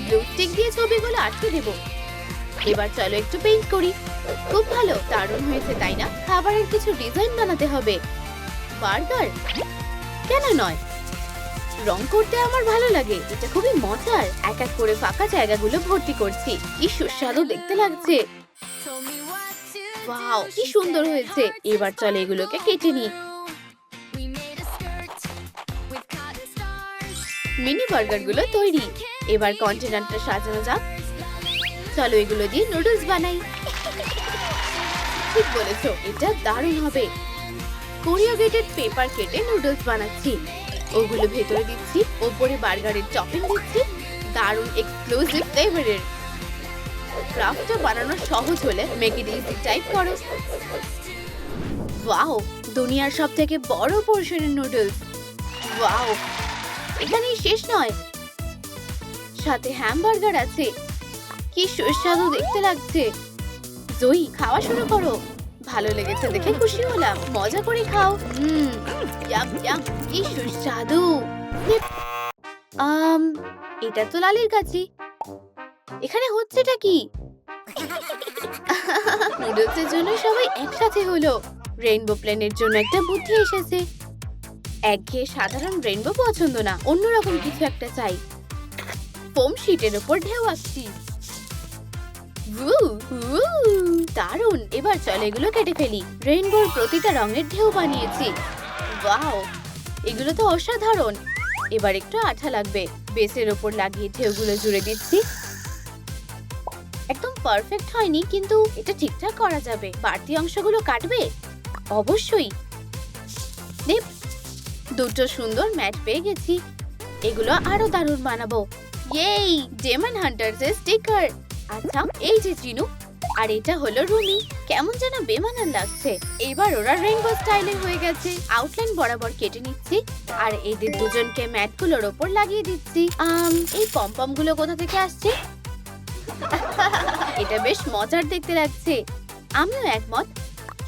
S1: ব্লু স্টিক দিয়ে ছবিগুলো আটকে দেব। এবার চলো একটু পেইন্ট করি। খুব ভালো, দারুণ হয়েছে তাই না? খাবারের কিছু ডিজাইন বানাতে হবে। বার্গার কেন নয়, রং করতে আমার ভালো লাগে, এটা খুবই মজার। এক এক করে ফাঁকা জায়গাগুলো ভর্তি করছি। কি সুস্বাদু দেখতে লাগছে। ওয়াও, কি সুন্দর হয়েছে। এবার চলে এগুলোকে কেটে নিই। মিনি বার্গার গুলো তৈরি। এবার কন্টেনারটা সাজানো যাক। চলো এগুলো দিয়ে নুডলস বানাই। ঠিক বলেছো, এটা দারুণ হবে। কোরিওগেটেড পেপার কেটে নুডলস বানাচ্ছি। ওগুলো ভেতরে দিচ্ছি, ওপরে বার্গারের টপিং দিচ্ছি। দারুণ এক্সক্লুসিভ ফ্লেভারের। ক্রাফটটা বানানো সহজ হলে মেক ইট ইজি টাইপ করো। ওয়াও, দুনিয়ার সবথেকে বড় পোরশনের নুডলস। ওয়াও, এখানেই শেষ নয়, সাথে হ্যামবার্গার আছে। কি সুস্বাদু দেখতে লাগছে। জয়ী, খাওয়া শুরু করো। ভালো লেগেছে দেখে খুশি হলাম। মজা করে খাও। ইয়াম ইয়াম, কি সুস্বাদু। এটা তো লালির কাছে। এখানে হচ্ছেটা কি? নুডলসের জন্য সবাই একসাথে হলো। রেইনবো প্লেনের জন্য একটা বুদ্ধি এসেছে। একঘেয়ে সাধারণ রেইনবো পছন্দ না, অন্যরকম কিছু একটা চাই। ফোম শিটের উপর ঢেউ আসছি। দারুণ। এবার চল এগুলো কেটে ফেলি। রেইনবোর প্রতিটা রঙের ঢেউ বানিয়েছি। ওয়াও, এগুলো তো অসাধারণ। এবার একটু আঠা লাগবে। বেসের উপর লাগিয়ে ঢেউগুলো জুড়ে দিচ্ছি। একদম পারফেক্ট হয়নি, কিন্তু এটা ঠিকঠাক করা যাবে। বাড়তি অংশগুলো কাটবে অবশ্যই। দুটো সুন্দর ম্যাট পেয়ে গেছি। এগুলো আরো দারুণ বানাবো। ইয়েই, ডেমন হান্টারস এর স্টিকার। আচ্ছা, এই যে চিনু, আর এটা হলো রুমি। কেমন যেন বেমানান লাগছে। এবার ওরা রেইনবো স্টাইলে হয়ে গেছে। আউটলাইন বরাবর কেটে নিচ্ছি আর এদের দুজনকে ম্যাটগুলোর ওপর লাগিয়ে দিচ্ছি। এই পমপম গুলো কোথা থেকে আসছে? এটা বেশ মজার দেখতে লাগছে। আমিও একমত।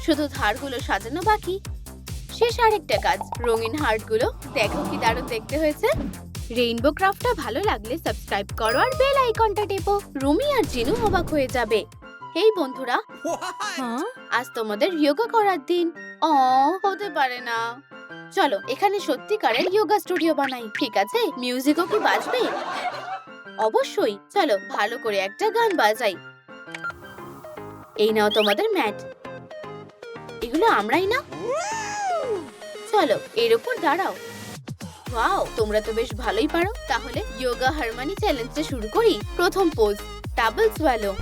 S1: শুধু ধারগুলো সাজানো বাকি। শেষ আরেকটা কাজ, রঙিন হার্টগুলো। দেখো কি দারুণ দেখতে হয়েছে। রেইনবো ক্রাফটটা ভালো লাগলে সাবস্ক্রাইব করো আর বেল আইকনটা টেপো। রুমি আর জিনু অবাক হয়ে যাবে। এই বন্ধুরা, আজ তোমাদের যোগা করার দিন। হতে পারে না। চলো এখানে সত্যিকারের যোগা স্টুডিও বানাই। ঠিক আছে, মিউজিকও কি বাজবে? অবশ্যই। চলো ভালো করে একটা গান বাজাই। এই নাও তোমাদের ম্যাট। এগুলো আমরাই না? চলো এর উপর দাঁড়াও। ওয়াও, তোমরা তো বেশ ভালোই পারো। তাহলে যোগা হারমোনি চ্যালেঞ্জটা শুরু করি। প্রথম পোজ, ডাবল সোয়ালো।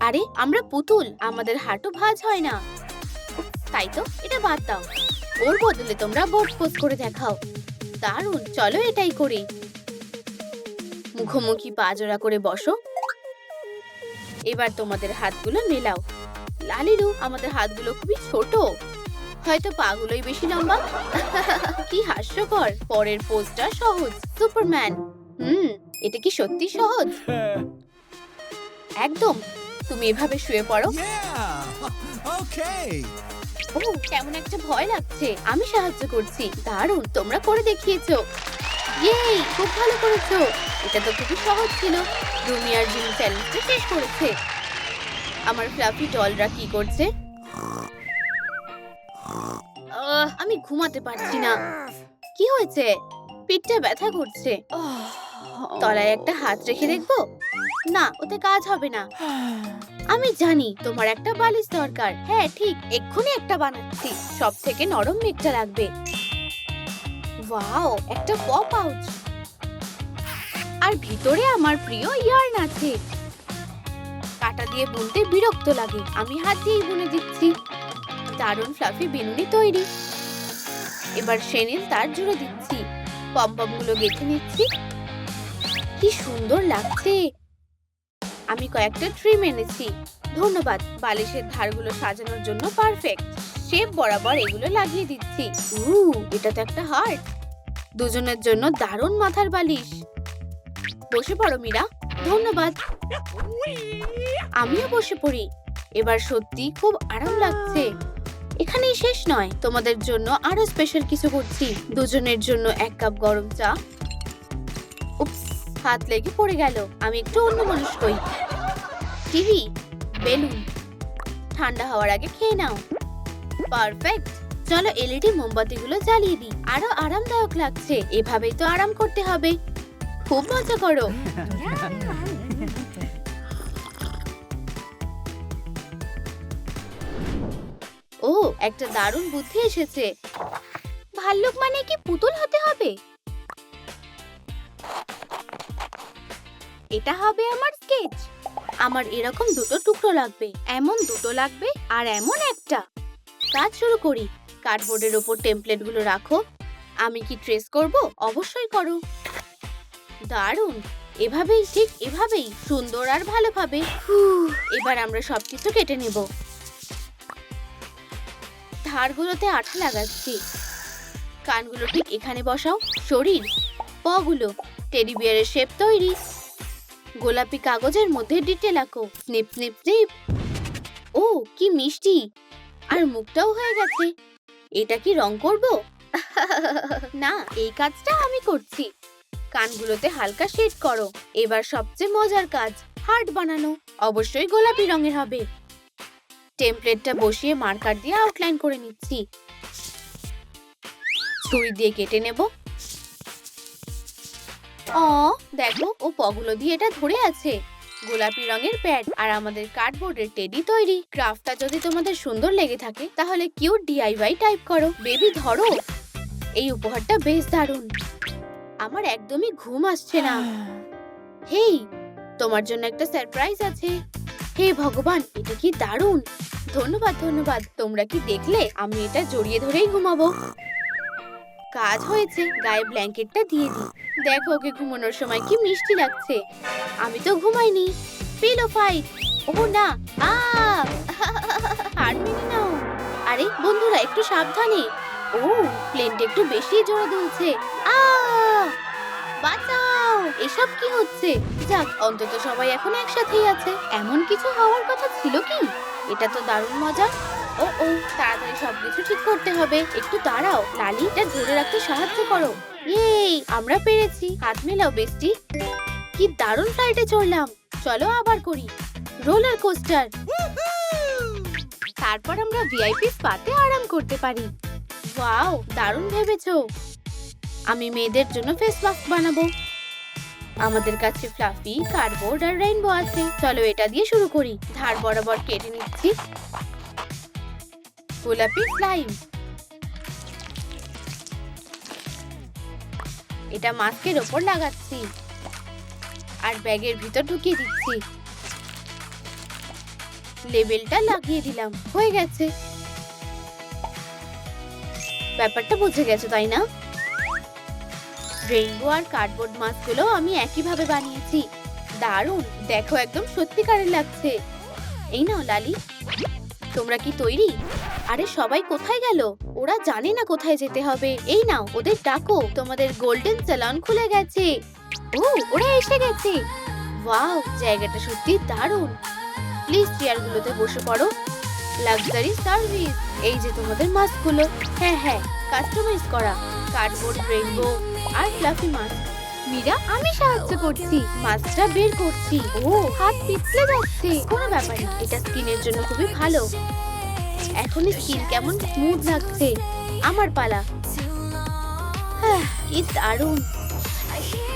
S1: আরে আমরা পুতুল, আমাদের হাঁটু ভাঁজ হয় না। তাই তো, এটা বাদ দাও। ওর বদলে তোমরা বোট পোজ করে দেখাও। দারুণ, চলো এটাই করি। মুখোমুখি পা জোড়া করে বসো। এবার তোমাদের হাতগুলো মেলাও। লালিলু, আমাদের হাতগুলো খুবই ছোট, হয়তো পাগুলোই বেশি লম্বা। কি হাস্যকর। পরের পোজটা সহজ, সুপারম্যান। এটা কি সত্যি সহজ? একদম। তুমি এভাবে শুয়ে পড়ো। কেমন একটা ভয় লাগছে। আমি সাহায্য করছি। দারুণ, তোমরা করে দেখিয়েছো। ইয়েই, খুব ভালো করেছো। এটা তো খুবই সহজ ছিল। রুমি আর জিনু চ্যালেঞ্জটা শেষ করেছে। আমার ফ্লাফি ডলরা কি করছে? আমি ঘুমাতে পারছি না। কি হয়েছে? পিঠটা ব্যথা করছে। তলায় একটা হাত রেখে দেখবো? না, ওতে কাজ হবে না। আমি জানি তোমার একটা বালিশ দরকার। হ্যাঁ ঠিক, এক্ষুনি একটা বানাচ্ছি। সব থেকে নরম মেঘটা লাগবে। ওয়াও, একটা পপ আউট। আর ভিতরে আমার প্রিয় ইয়ার্ন আছে। কাটা দিয়ে বুনতে বিরক্ত লাগে, আমি হাত দিয়েই বুনে দিচ্ছি। দারুণ ফ্লাফি বিনুনি তৈরি। এবার শেনিল তার জুড়ে দিচ্ছি। পমপম গুলো গেঁথে নিচ্ছি। কি সুন্দর লাগছে। আমি কয়েকটা ট্রিম এনেছি। ধন্যবাদ। বালিশের ধারগুলো সাজানোর জন্য পারফেক্ট। শেপ বরাবর এগুলো লাগিয়ে দিচ্ছি। এটা তো একটা হার্ট। দুজনের জন্য দারুণ মাথার বালিশ। বসে পড়ো মীরা। ধন্যবাদ। আমিও বসে পড়ি। এবার সত্যি খুব আরাম লাগছে। এখানেই শেষ নয়, তোমাদের জন্য আরো স্পেশাল কিছু করছি। দুজনের জন্য 1 কাপ গরম চা। উপস, হাত লেগে পড়ে গেল। আমি একটু অন্যমনস্কই। TV, balloon. ঠান্ডা হওয়ার আগে খেয়ে নাও। পারফেক্ট। চলো এলইডি মোমবাতিগুলো জ্বালিয়ে দিই। আরো আরামদায়ক লাগছে। এভাবেই তো আরাম করতে হবে। খুব মজা করো। ও, একটা দারুণ বুদ্ধি এসেছে। ভাল্লুক মানে কি পুতুল হতে হবে? এটা হবে আমার স্কেচ। আমার এরকম দুটো টুকরো লাগবে, এমন দুটো লাগবে, আর এমন একটা। কাজ শুরু করি। কার্ডবোর্ডের উপর টেমপ্লেটগুলো রাখো। আমি কি ট্রেস করব? অবশ্যই করো। দারুণ। এভাবেই, ঠিক এভাবেই, সুন্দর আর ভালোভাবে। এবার আমরা সবকিছু কেটে নেব। ধারগুলোতে আঠা লাগাচ্ছি। কানগুলো ঠিক এখানে বসাও। শরীর, পগুলো, টেডি বিয়ারের শেপ তৈরি। গোলাপি কাগজের মধ্যে ডিটেল আঁকো। Snip snip snip. ও, কি মিষ্টি। আর মুখটাও হয়ে গেছে। এটা কি রং করব? না, এই কাজটা আমি করছি। কানগুলোতে হালকা শেড করো। এবার সবচেয়ে মজার কাজ, হার্ট বানানো। অবশ্যই গোলাপি রঙের হবে। টেমপ্লেটটা বসিয়ে মার্কার দিয়ে আউটলাইন করে নিচ্ছি। ছুরি দিয়ে কেটে নেব। দেখো, ও পগুলো দিয়ে এটা ধরে আছে। গোলাপি রঙের প্যাড আর আমাদের কার্ডবোর্ডের টেডি তৈরি। ক্রাফটটা যদি তোমাদের সুন্দর লেগে থাকে তাহলে কিউট ডিআইওয়াই টাইপ করো। বেবি ধরো। এই উপহারটা বেশ দারুণ। আমার একদমই ঘুম আসছে না। হেই, তোমার জন্য একটা সারপ্রাইজ আছে। হে ভগবান, এটা কি দারুণ। ধন্যবাদ ধন্যবাদ। তোমরা কি দেখলে? আমি এটা জড়িয়ে ধরেই ঘুমাবো। কাজ হয়েছে। গায়ে ব্ল্যাঙ্কেটটা দিয়ে দিই। দেখো, ওকে ঘুমানোর সময় কি মিষ্টি লাগছে। আমি তো ঘুমাইনি। Pillow fight. ও না, হার মেনে নাও। আরে বন্ধুরা, একটু সাবধানে। ও, প্লেনটা একটু বেশি জোরে দুলছে। বাঁচাও। এসব কি হচ্ছে? যাক, অন্তত সবাই এখন একসাথেই আছে। এমন কিছু হওয়ার কথা ছিল কি? এটা তো দারুণ মজা। ও, তাড়াতাড়ি সবকিছু ঠিক করতে হবে। একটু দাঁড়াও, লালি, এটা ধরে রাখতে সাহায্য করো। এই, আমরা পেরেছি। হাত মেলাও বেস্টি। কি দারুণ ফ্লাইটে চড়লাম। চলো আবার করি। Roller coaster. তারপর আমরা ভিআইপি স্পাতে আরাম করতে পারি। ওয়াও, দারুণ ভেবেছো। আমি মেয়েদের জন্য ফেস মাস্ক বানাবো। আমাদের কাছে ফ্লাফি, কার্ডবোর্ড আর রেইনবো আছে। চলো এটা দিয়ে শুরু করি। ধার বরাবর কেটে নিচ্ছি। গোলাপি স্লাইম। এটা মাস্কের ওপর লাগাচ্ছি আর ব্যাগের ভিতর ঢুকিয়ে দিচ্ছি। লেবেলটা লাগিয়ে দিলাম। হয়ে গেছে। ব্যাপারটা বুঝে গেছো, তাই না? রেইনবো আর কার্ডবোর্ড মাস্কগুলো আমি একইভাবে বানিয়েছি। দারুণ। দেখো, একদম সত্যিকারের লাগছে। এই নাও লালি। তোমরা কি তৈরি? আরে সবাই কোথায় গেল? ওরা জানে না কোথায় যেতে হবে। এই নাও, ওদের ডাকো। তোমাদের গোল্ডেন স্যালন খুলে গেছে। ও, ওরা এসে গেছে। ওয়াও, জায়গাটা সত্যি দারুণ। প্লিজ চেয়ারগুলোতে বসে পড়ো। Luxury service. এই যে তোমাদের মাস্কগুলো। হ্যাঁ, কাস্টমাইজ করা। কার্ডবোর্ড, রেইনবো আর ফ্লাফি মাস্ক। মীরা, আমি সাহায্য করছি। মাস্কটা বের করছি। ও, হাত পিছলে যাচ্ছে। কোনো ব্যাপার না, এটা স্কিনের জন্য খুবই ভালো। এখন স্কিন কেমন স্মুথ লাগছে। আমার পালা। কি দারুণ।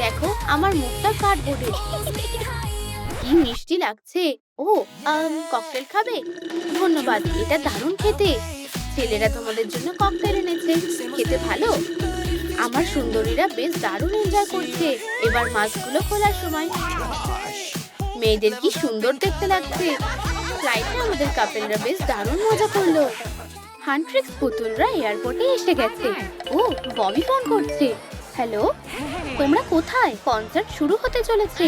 S1: দেখো, আমার মুখটা কার্ডবোর্ডে। কি মিষ্টি লাগছে। ও, ককটেল খাবে? ধন্যবাদ, এটা দারুণ খেতে। ছেলেরা তোমাদের জন্য ককটেল এনেছে। খেতে ভালো? আমার সুন্দরীরা বেশ দারুণ এনজয় করছে। এবার মাছগুলো খোলার সময়। মেয়েদের কি সুন্দর দেখতে লাগছে। ফ্লাইটে আমাদের কাপেলরা বেশ দারুণ মজা করলো। হান্ট্রিক্স পুতুলরা এয়ারপোর্টে এসে গেছে। ও, ববি ফোন করছে। হ্যালো, তোমরা কোথায়? কনসার্ট শুরু হতে চলেছে।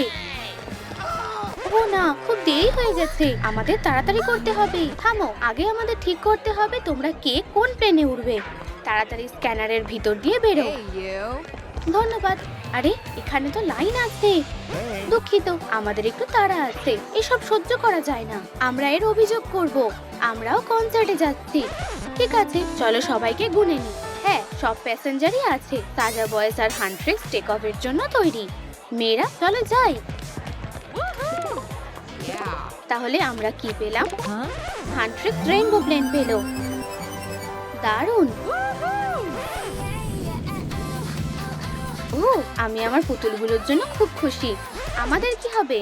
S1: ও না, খুব দেরি হয়ে গেছে। আমাদের তাড়াতাড়ি করতে হবে। থামো, আগে আমাদের ঠিক করতে হবে তোমরা কে কোন প্লেনে উঠবে। তাড়াতাড়ি স্ক্যানারের ভিতর দিয়ে বেরো। ধন্যবাদ। আরে, এখানে তো লাইন আছে। দুঃখিত, আমাদের একটু তাড়া আছে। এসব সহ্য করা যায় না। আমরা এর অভিযোগ করব। আমরাও কনসার্টে যাচ্ছি। ঠিক আছে, চলো সবাইকে গুনে নিই। হ্যাঁ, সব প্যাসেঞ্জারই আছে। তাজা বয়েস আর হান্ট্রিক্স টেক অফের জন্য তৈরি। মেয়েরা, চলো যাই। তাহলে আমরা কি পেলাম? হান্ট্রিক্স রেইনবো প্লেন পেল। দারুণ। ও, আমি আমার পুতুলগুলোর জন্য খুব খুশি। আমাদের কি হবে?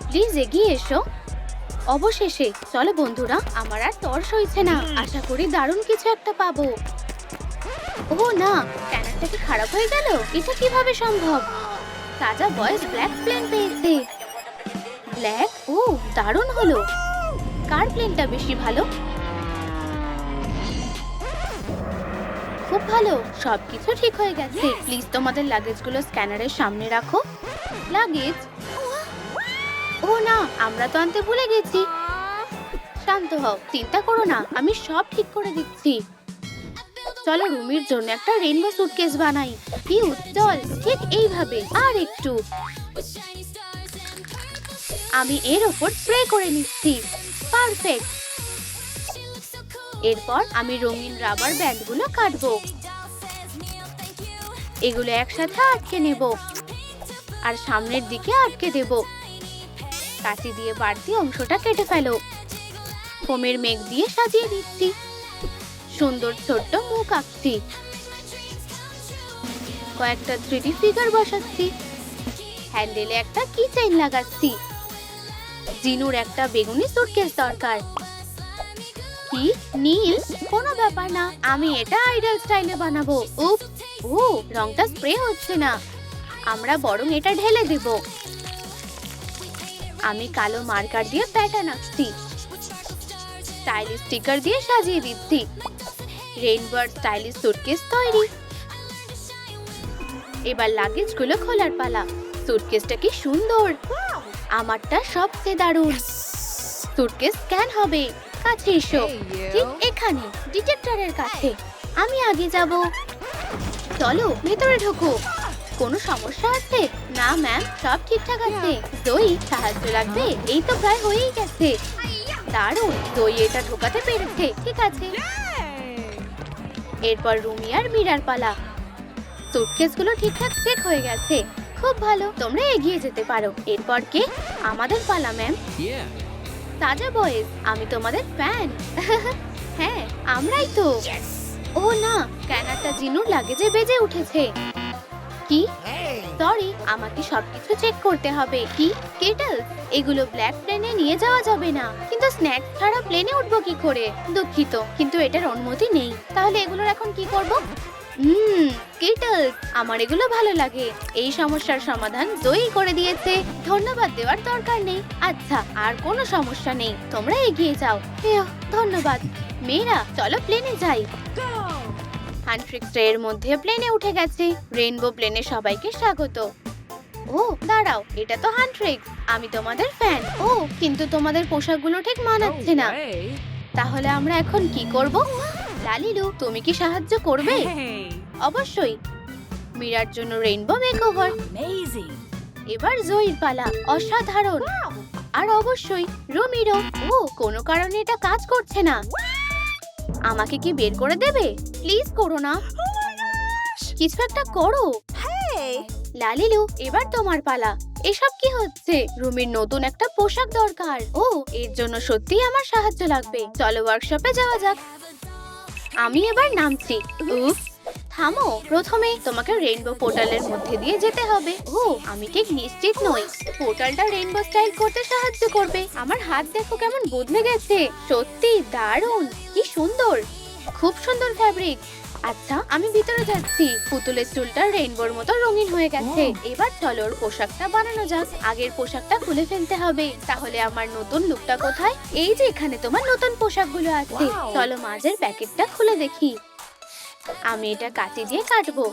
S1: প্লিজ এগিয়ে এসো। অবশেষে। চলো বন্ধুরা, আমার আর তর সইছে না। আশা করি দারুণ কিছু একটা পাবো। ও না, স্ক্যানারটা কি খারাপ হয়ে গেল? এটা কিভাবে সম্ভব? তাজা বয়েজ ব্ল্যাক প্লেন পেয়েছে। ব্ল্যাক? ও, দারুণ হলো। কার প্লেনটা বেশি ভালো? খুব ভালো, সবকিছু ঠিক হয়ে গেছে। প্লিজ তোমাদের লাগেজগুলো স্ক্যানারের সামনে রাখো। লাগেজ? ও না, আমরা তো আনতে ভুলে গেছি। শান্ত হও, চিন্তা করো না, আমি সব ঠিক করে দিচ্ছি। চলো রুমির জন্য একটা রেইনবো সুটকেস বানাই। কি উজ্জ্বল, ঠিক এইভাবে। আর একটু আমি এর উপর স্প্রে করে নিচ্ছি। পারফেক্ট। এরপর আমি রঙিন রাবার ব্যান্ডগুলো কাটবো। এগুলো একসাথে আটকে নেব আর সামনের দিকে আটকে দেব। কাঁচি দিয়ে বাড়তি অংশটা কেটে ফেলো। ফোমের মেঘ দিয়ে সাজিয়ে দিচ্ছি। সুন্দর ছোট্ট মুখ আঁকছি। কয়েকটা 3D ফিগার বসাচ্ছি। হ্যান্ডেলে একটা কি চেইন লাগাচ্ছি। জিনুর একটা বেগুনি সুটকেস দরকার। কি নীল? কোনো ব্যাপার না, আমি এটা আইডল স্টাইলে বানাবো। উপ, ও রংটা স্প্রে হচ্ছে না। আমরা বরং এটা ঢেলে দেব। আমি কালো মার্কার দিয়ে প্যাটার্ন আঁকছি। স্টাইলিশ স্টিকার দিয়ে সাজিয়ে দিচ্ছি। রেইনবো স্টাইলিশ সুটকেস তৈরি। এবার লাগেজগুলো খোলার পালা। সুটকেসটা কি সুন্দর। আমারটা সবচেয়ে দারুণ। সুটকেস স্ক্যান হবে। কাছে এসো। ঠিক এখানে, ডিটেক্টরের কাছে। আমি আগে যাব। চলো ভেতরে ঢোকো। কোনো সমস্যা আছে? না ম্যাম, সব ঠিকঠাক আছে। জয়ী, সাহায্য লাগবে? এই তো প্রায় হয়েই গেছে। দারুণ, জয়ী এটা ঢোকাতে পেরেছে। ঠিক আছে। এরপর রুমি আর মীরার পালা। সুটকেসগুলো ঠিকঠাক চেক হয়ে গেছে। খুব ভালো, তোমরা এগিয়ে যেতে পারো। এরপর কে? আমাদের পালা ম্যাম। তাজা বয়েজ, আমি তোমাদের ফ্যান। হ্যাঁ, আমরাই তো। ও না, স্ক্যানারটা জিনুর লাগেজে বেজে উঠেছে। কি? সরি, আমাকে সবকিছু চেক করতে হবে। কি কেটল? এগুলো ব্ল্যাক প্লেনে নিয়ে যাওয়া যাবে না। কিন্তু স্ন্যাক ছাড়া প্লেনে উঠবো কি করে? দুঃখিত, কিন্তু এটার অনুমতি নেই। তাহলে এগুলোর এখন কি করব? কেটল, আমার এগুলো ভালো লাগে। এই সমস্যার সমাধান জয়ী করে দিয়েছে। ধন্যবাদ দেওয়ার দরকার নেই। আচ্ছা, আর কোনো সমস্যা নেই, তোমরা এগিয়ে যাও। ধন্যবাদ। মেয়েরা, চলো প্লেনে যাই। হান্ট্রিক্স এর মধ্যে প্লেনে উঠে গেছে। রেইনবো প্লেনে সবাইকে স্বাগত। ও দাঁড়াও, এটা তো হান্ট্রিক্স। আমি তোমাদের ফ্যান। ও, কিন্তু তোমাদের পোশাকগুলো ঠিক মানাচ্ছে না। তাহলে আমরা এখন কি করব? লালিলু, তুমি কি সাহায্য করবে? অবশ্যই। মীরার জন্য রেইনবো মেকওভার। এবার জয়ীর পালা। অসাধারণ। আর অবশ্যই রুমিরও। ও, কোনো কারণে এটা কাজ করছে না। আমাকে কি বের করে দেবে? প্লিজ করো না। কিছু একটা করো। লালিলু, এবার তোমার পালা। এসব কি হচ্ছে? রুমির নতুন একটা পোশাক দরকার। ও, এর জন্য সত্যিই আমার সাহায্য লাগবে। চলো ওয়ার্কশপে যাওয়া যাক। আমি এবার নামছি। উফ, থামো। প্রথমে তোমাকে রেইনবো পোর্টালের মধ্যে দিয়ে যেতে হবে। ও, আমি ঠিক নিশ্চিত নই পোর্টালটা রেইনবো স্টাইল করতে সাহায্য করবে। আমার হাত দেখো কেমন বদলে গেছে। সত্যি দারুণ। কি সুন্দর, খুব সুন্দর ফ্যাব্রিক। আচ্ছা, আমি ভিতরে যাচ্ছি। পুতুলের চুলটা রেইনবোর মতো রঙিন হয়ে গেছে। এবার চলো ওর পোশাকটা বানানো যাক। আগের পোশাকটা খুলে ফেলতে হবে। তাহলে আমার নতুন লুকটা কোথায়? এই যে এখানে তোমার নতুন পোশাকগুলো আছে। চলো মাঝের প্যাকেটটা খুলে দেখি। আমি এটা কাঁচি দিয়ে কাটবো।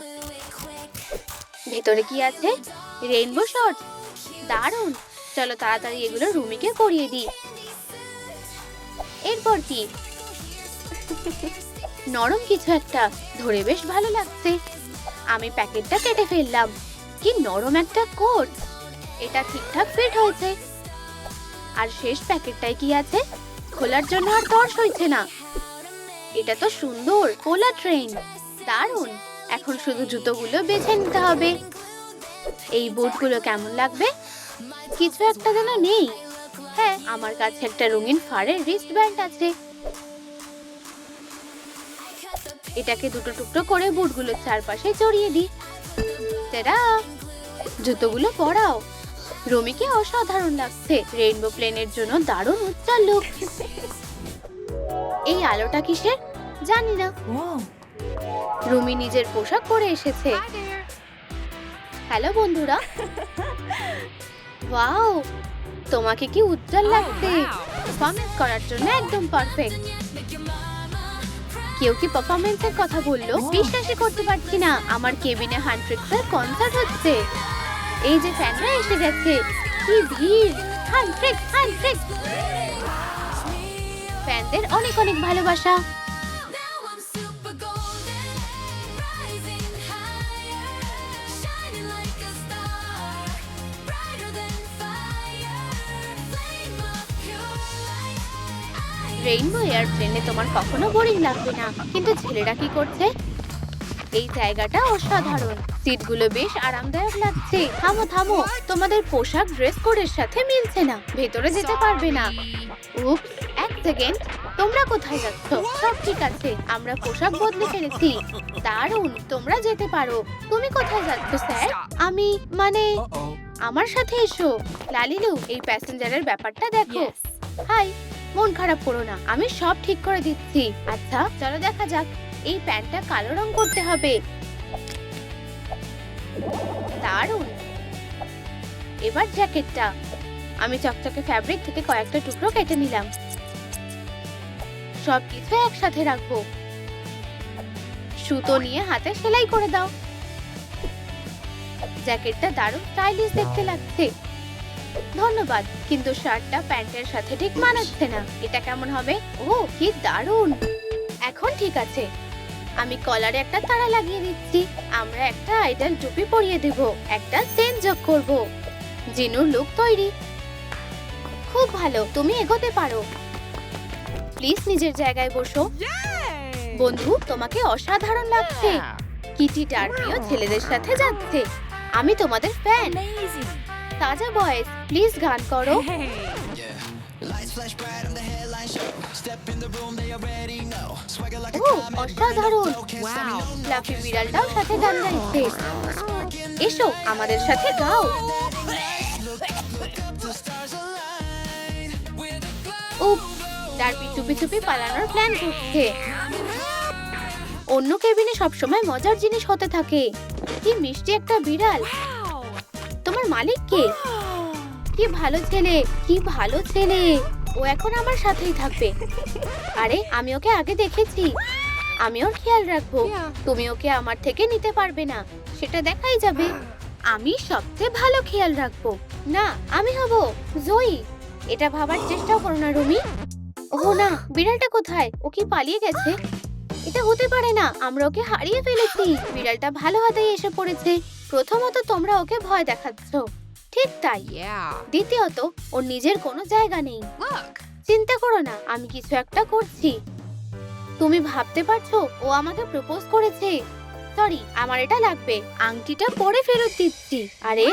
S1: ভেতরে কি আছে? Rainbow short. দারুণ। চলো তাড়াতাড়ি এগুলো রুমিকে করিয়ে দিই। এরপর কি? নরম কিছু একটা, ধরে বেশ ভালো লাগছে। আমি প্যাকেটটা কেটে ফেললাম। কি নরম একটা কোট। এটা ঠিকঠাক ফিট হয়েছে। আর শেষ প্যাকেটটায় কি আছে? খোলার জন্য আর তর সইছে না। এটা তো সুন্দর পোলা ট্রেন। দারুণ। এখন শুধু জুতোগুলো বেছে নিতে হবে। এই বুটগুলো কেমন লাগবে? কিছু একটা যেন নেই। হ্যাঁ, আমার কাছে একটা রঙিন ফারের রিস্ট ব্যান্ড আছে। এটাকে দুটো টুকরো করে বুটগুলোর চারপাশে জড়িয়ে দিই। টাডা! জুতোগুলো পরাও। রুমিকে অসাধারণ লাগছে। রেইনবো প্লেনের জন্য দারুণ উজ্জ্বল লুক। এই আলোটা কিসের জানি না। রুমি নিজের পোশাক পরে এসেছে। হ্যালো বন্ধুরা। ওয়াও, তোমাকে কি উজ্জ্বল লাগছে। পারফরম্যান্স করার জন্য একদম পারফেক্ট। কেউ কি পারফরম্যান্সের কথা বললো? বিশ্বাসই করতে পারছি না। আমার কেবিনে হান্ট্রিক্সের কনসার্ট হচ্ছে। এই যে ফ্যানরা এসে গেছে। কি ভিড়! হান্ট্রিক্স, হান্ট্রিক্স। ফ্যানদের অনেক অনেক ভালোবাসা। রেইনবো এয়ারপ্লেনে তোমার কখনো বোরিং লাগবে না। কিন্তু ছেলেরা কি করছে? এই জায়গাটা অসাধারণ। সিটগুলো বেশ আরামদায়ক লাগছে। থামো থামো, তোমাদের পোশাক ড্রেস কোডের সাথে মিলছে না। ভেতরে যেতে পারবে না। উপস, এক সেকেন্ড, তোমরা কোথায় যাচ্ছ? সব ঠিক আছে, আমরা পোশাক বদলে ফেলেছি। দারুণ, তোমরা যেতে পারো। তুমি কোথায় যাচ্ছ স্যার? আমি মানে আমার সাথে এসো। লালিলু, এই প্যাসেঞ্জারের ব্যাপারটা দেখো। হাই, মন খারাপ করো না, আমি সব ঠিক করে দিচ্ছি। আচ্ছা চলো দেখা যাক। এই প্যান্টটা কালো রং করতে হবে। দারুণ। এবার জ্যাকেটটা। আমি চকচকে ফ্যাব্রিক থেকে কয়েকটা টুকরো কেটে নিলাম। সবকিছু একসাথে রাখবো। সুতো নিয়ে হাতে সেলাই করে দাও। জ্যাকেটটা দারুণ স্টাইলিশ দেখতে লাগছে। ধন্যবাদ, কিন্তু শার্টটা প্যান্টের সাথে ঠিক মানাচ্ছে না। এটা কেমন হবে? ও কি দারুণ! এখন ঠিক আছে। আমি কলারে একটা তারা লাগিয়ে দিচ্ছি। আমরা একটা আইডল টুপি পরিয়ে দেব। একটা চেন যোগ করব। জিনুর লুক তৈরি। খুব ভালো, তুমি এগোতে পারো। প্লিজ নিজের জায়গায় বসো। বন্ধু, তোমাকে অসাধারণ লাগছে। কিটি তার প্রিয় ছেলেদের সাথে যাচ্ছে। আমি তোমাদের ফ্যান। তাজা বয়েজ, প্লিজ গান করো। ও অসাধারণ! ফ্লাফি বিড়ালটাও সাথে গান গাইছে। এসো আমাদের সাথে গাও। উফ, ডার্বি চুপি চুপি পালানোর প্ল্যান করছে। অন্য কেবিনে সবসময় মজার জিনিস হতে থাকে। কি মিষ্টি একটা বিড়াল। তোমার মালিক কে? কি ভালো ছেলে, কি ভালো ছেলে। ও এখন আমার সাথেই থাকবে। আরে আমি ওকে আগে দেখেছি। আমি ওর খেয়াল রাখবো। তুমি ওকে আমার থেকে নিতে পারবে না, সেটা দেখাই যাবে। আমি সবচেয়ে ভালো খেয়াল রাখবো। না, আমি হব জয়ী। এটা ভাবার চেষ্টাও করো না রুমি। ও না, বিড়ালটা কোথায়? ও কি পালিয়ে গেছে? এটা হতে পারে না, আমরা ওকে হারিয়ে ফেলেছি। বিড়ালটা ভালো হাতেই এসে পড়েছে। প্রথমত তোমরা ওকে ভয় দেখাচ্ছ, ঠিক তাই। দ্বিতীয়ত ওর নিজের কোনো জায়গা নেই। চিন্তা করো না, আমি কিছু একটা করছি। তুমি ভাবতে পারছো ও আমাকে প্রপোজ করেছে? সরি, আমার এটা লাগবে। আংটিটা পরে ফেরত দিচ্ছি। আরে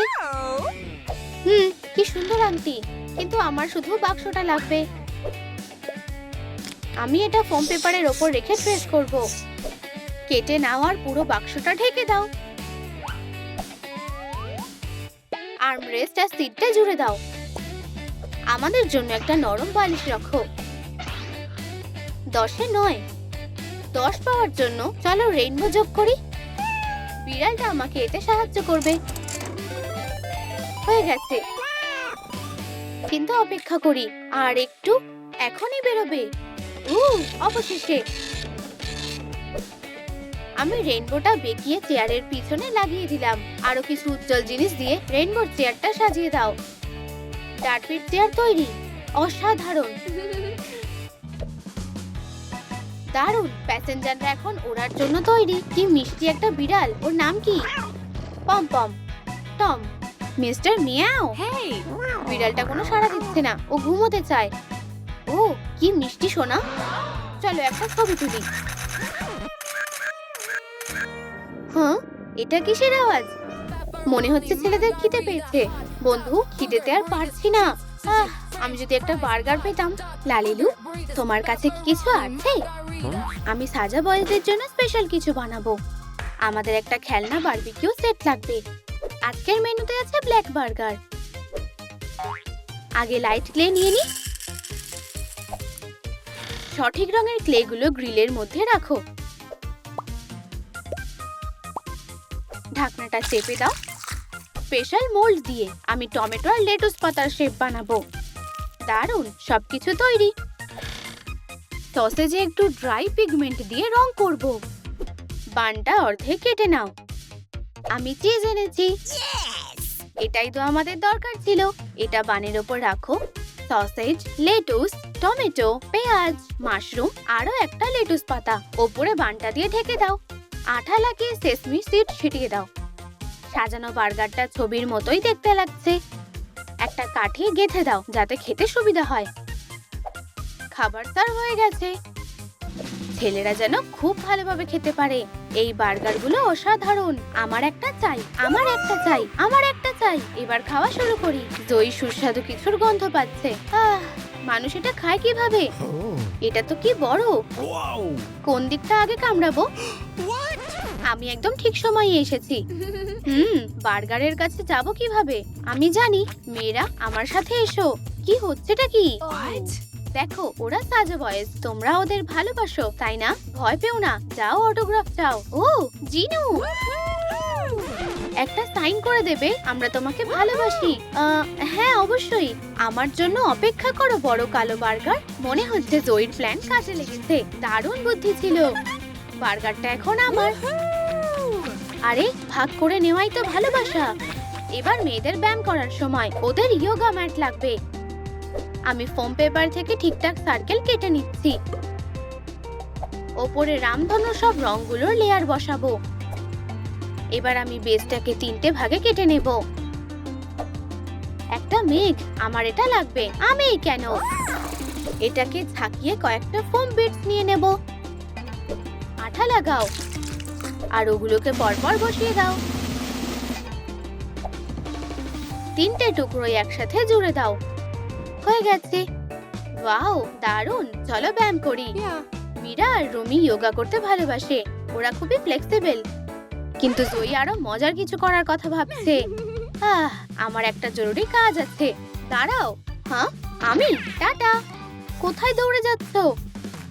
S1: কি সুন্দর আংটি, কিন্তু আমার শুধু বাক্সটা লাগবে। আমি এটা ফোম পেপারের ওপর রেখে ট্রেস করব। কেটে নাও আর পুরো বাক্সটা ঢেকে দাও। আর্মরেস্ট আর সিটটা জুড়ে দাও। আমাদের জন্য একটা নরম বালিশ রাখো। 10-এ 9। 10 পাওয়ার জন্য চলো রেইনবো যোগ করি। বিড়ালটা আমাকে এতে সাহায্য করবে। হয়ে গেছে, কিন্তু অপেক্ষা করি আর একটু। এখনই বেরোবে। অবশেষে আমি রেইনবোটা বেঁকিয়ে চেয়ারের পিছনে লাগিয়ে দিলাম। আরো কিছু উজ্জ্বল জিনিস দিয়ে রেইনবোর চেয়ারটা সাজিয়ে দাও। ডার্বির চেয়ার তৈরি। অসাধারণ, দারুণ। প্যাসেঞ্জাররা এখন ওড়ার জন্য তৈরি। কি মিষ্টি একটা বিড়াল। ওর নাম কি? পম পম, টম, মিস্টার মিয়াও। বিড়ালটা কোনো সাড়া দিচ্ছে না, ও ঘুমোতে চায়। ও কি মিষ্টি সোনা। চলো একটা ছবি তুলি। হ্যাঁ, এটা কিসের আওয়াজ? মনে হচ্ছে ছেলেদের খিদে পেয়েছে। বন্ধু, খিদেতে আর পারছি না। আমি যদি একটা বার্গার পেতাম। লালিলু, তোমার কাছে কি কিছু আছে? আমি সাজা বয়েজদের জন্য স্পেশাল কিছু বানাবো। আমাদের একটা খেলনা বারবিকিউ সেট লাগবে। আজকের মেনুতে আছে ব্ল্যাক বার্গার। আগে লাইট ক্লে নিয়ে নি। সঠিক রঙের ক্লেগুলো গ্রিলের মধ্যে রাখো। ঢাকনাটা চেপে দাও। স্পেশাল মোল্ড দিয়ে আমি টমেটো আর লেটুস পাতার শেপ বানাবো। দারুন, সবকিছু তৈরি। সসেজে একটু ড্রাই পিগমেন্ট দিয়ে রং করব। বানটা অর্ধেক কেটে নাও। আমি চিজ এনেছি। এটাই তো আমাদের দরকার ছিল। এটা বানের ওপর রাখো। সসেজ, লেটুস, টমেটো, পেঁয়াজ, মাশরুম আরো একটা লেটুস পাতা ওপরে বানটা দিয়ে ঢেকে দাও। আঠা লাগিয়ে সেসমি সিড ছিটিয়ে দাও। সাজানো বার্গারটা ছবির মতোই দেখতে লাগছে। একটা কাঠি গেঁথে দাও যাতে খেতে সুবিধা হয়। খাবার সার্ভ হয়ে গেছে। ছেলেরা যেন খুব ভালোভাবে খেতে পারে। এই বার্গারগুলো অসাধারণ। আমার একটা চাই, আমার একটা চাই, আমার একটা চাই। এবার খাওয়া শুরু করি। দই সুস্বাদু কিছুর গন্ধ পাচ্ছে। মানুষ এটা খায় কিভাবে? এটা তো কি বড়! কোন দিকটা আগে কামড়াবো? আমি একদম ঠিক সময়ে এসেছি। বার্গারের কাছে যাব কিভাবে? আমি জানি। মেয়েরা, আমার সাথে এসো। কি হচ্ছেটা কি? দেখো, ওরা সাজা বয়েজ। তোমরা ওদের ভালোবাসো, তাই না? ভয় পেও না। যাও, অটোগ্রাফ চাও। ও জিনু, একটা সাইন করে দেবে? আমরা তোমাকে ভালোবাসি। হ্যাঁ, অবশ্যই। আমার জন্য অপেক্ষা করো, বড় কালো বার্গার। মনে হচ্ছে জয়ীর প্ল্যান কাজে লেগেছে। দারুণ বুদ্ধি ছিল। বার্গারটা এখন আমার। আরে, ভাগ করে নেওয়াই তো ভালোবাসা। এবার মেয়েদের ব্যায়াম করার সময়। ওদের ইয়োগা ম্যাট লাগবে। আমি ফোম পেপার থেকে ঠিকঠাক সার্কেল কেটে নিচ্ছি। ওপরে রামধনু সব রংগুলোর লেয়ার বসাবো। এবার আমি বেসটাকে 3টে ভাগে কেটে নেব। একটা মেঘ, আমার এটা লাগবে। আমি কেন? এটাকে ঝাঁকিয়ে কয়েকটা ফোম বিটস নিয়ে নেব। আঠা লাগাও আর ওগুলোকে পরপর বসিয়ে দাও। 3টে টুকরোই একসাথে জুড়ে দাও। হয়ে গেছে। ওয়াও, দারুণ। চলো ব্যায়াম করি। মীরা আর রুমি যোগা করতে ভালোবাসে। ওরা খুবই ফ্লেক্সিবল। কিন্তু জয়ী আরো মজার কিছু করার কথা ভাবছে। আমার একটা জরুরি কাজ আছে। দাঁড়াও। হ্যাঁ, আমি? টাটা। কোথায় দৌড়ে যাচ্ছ?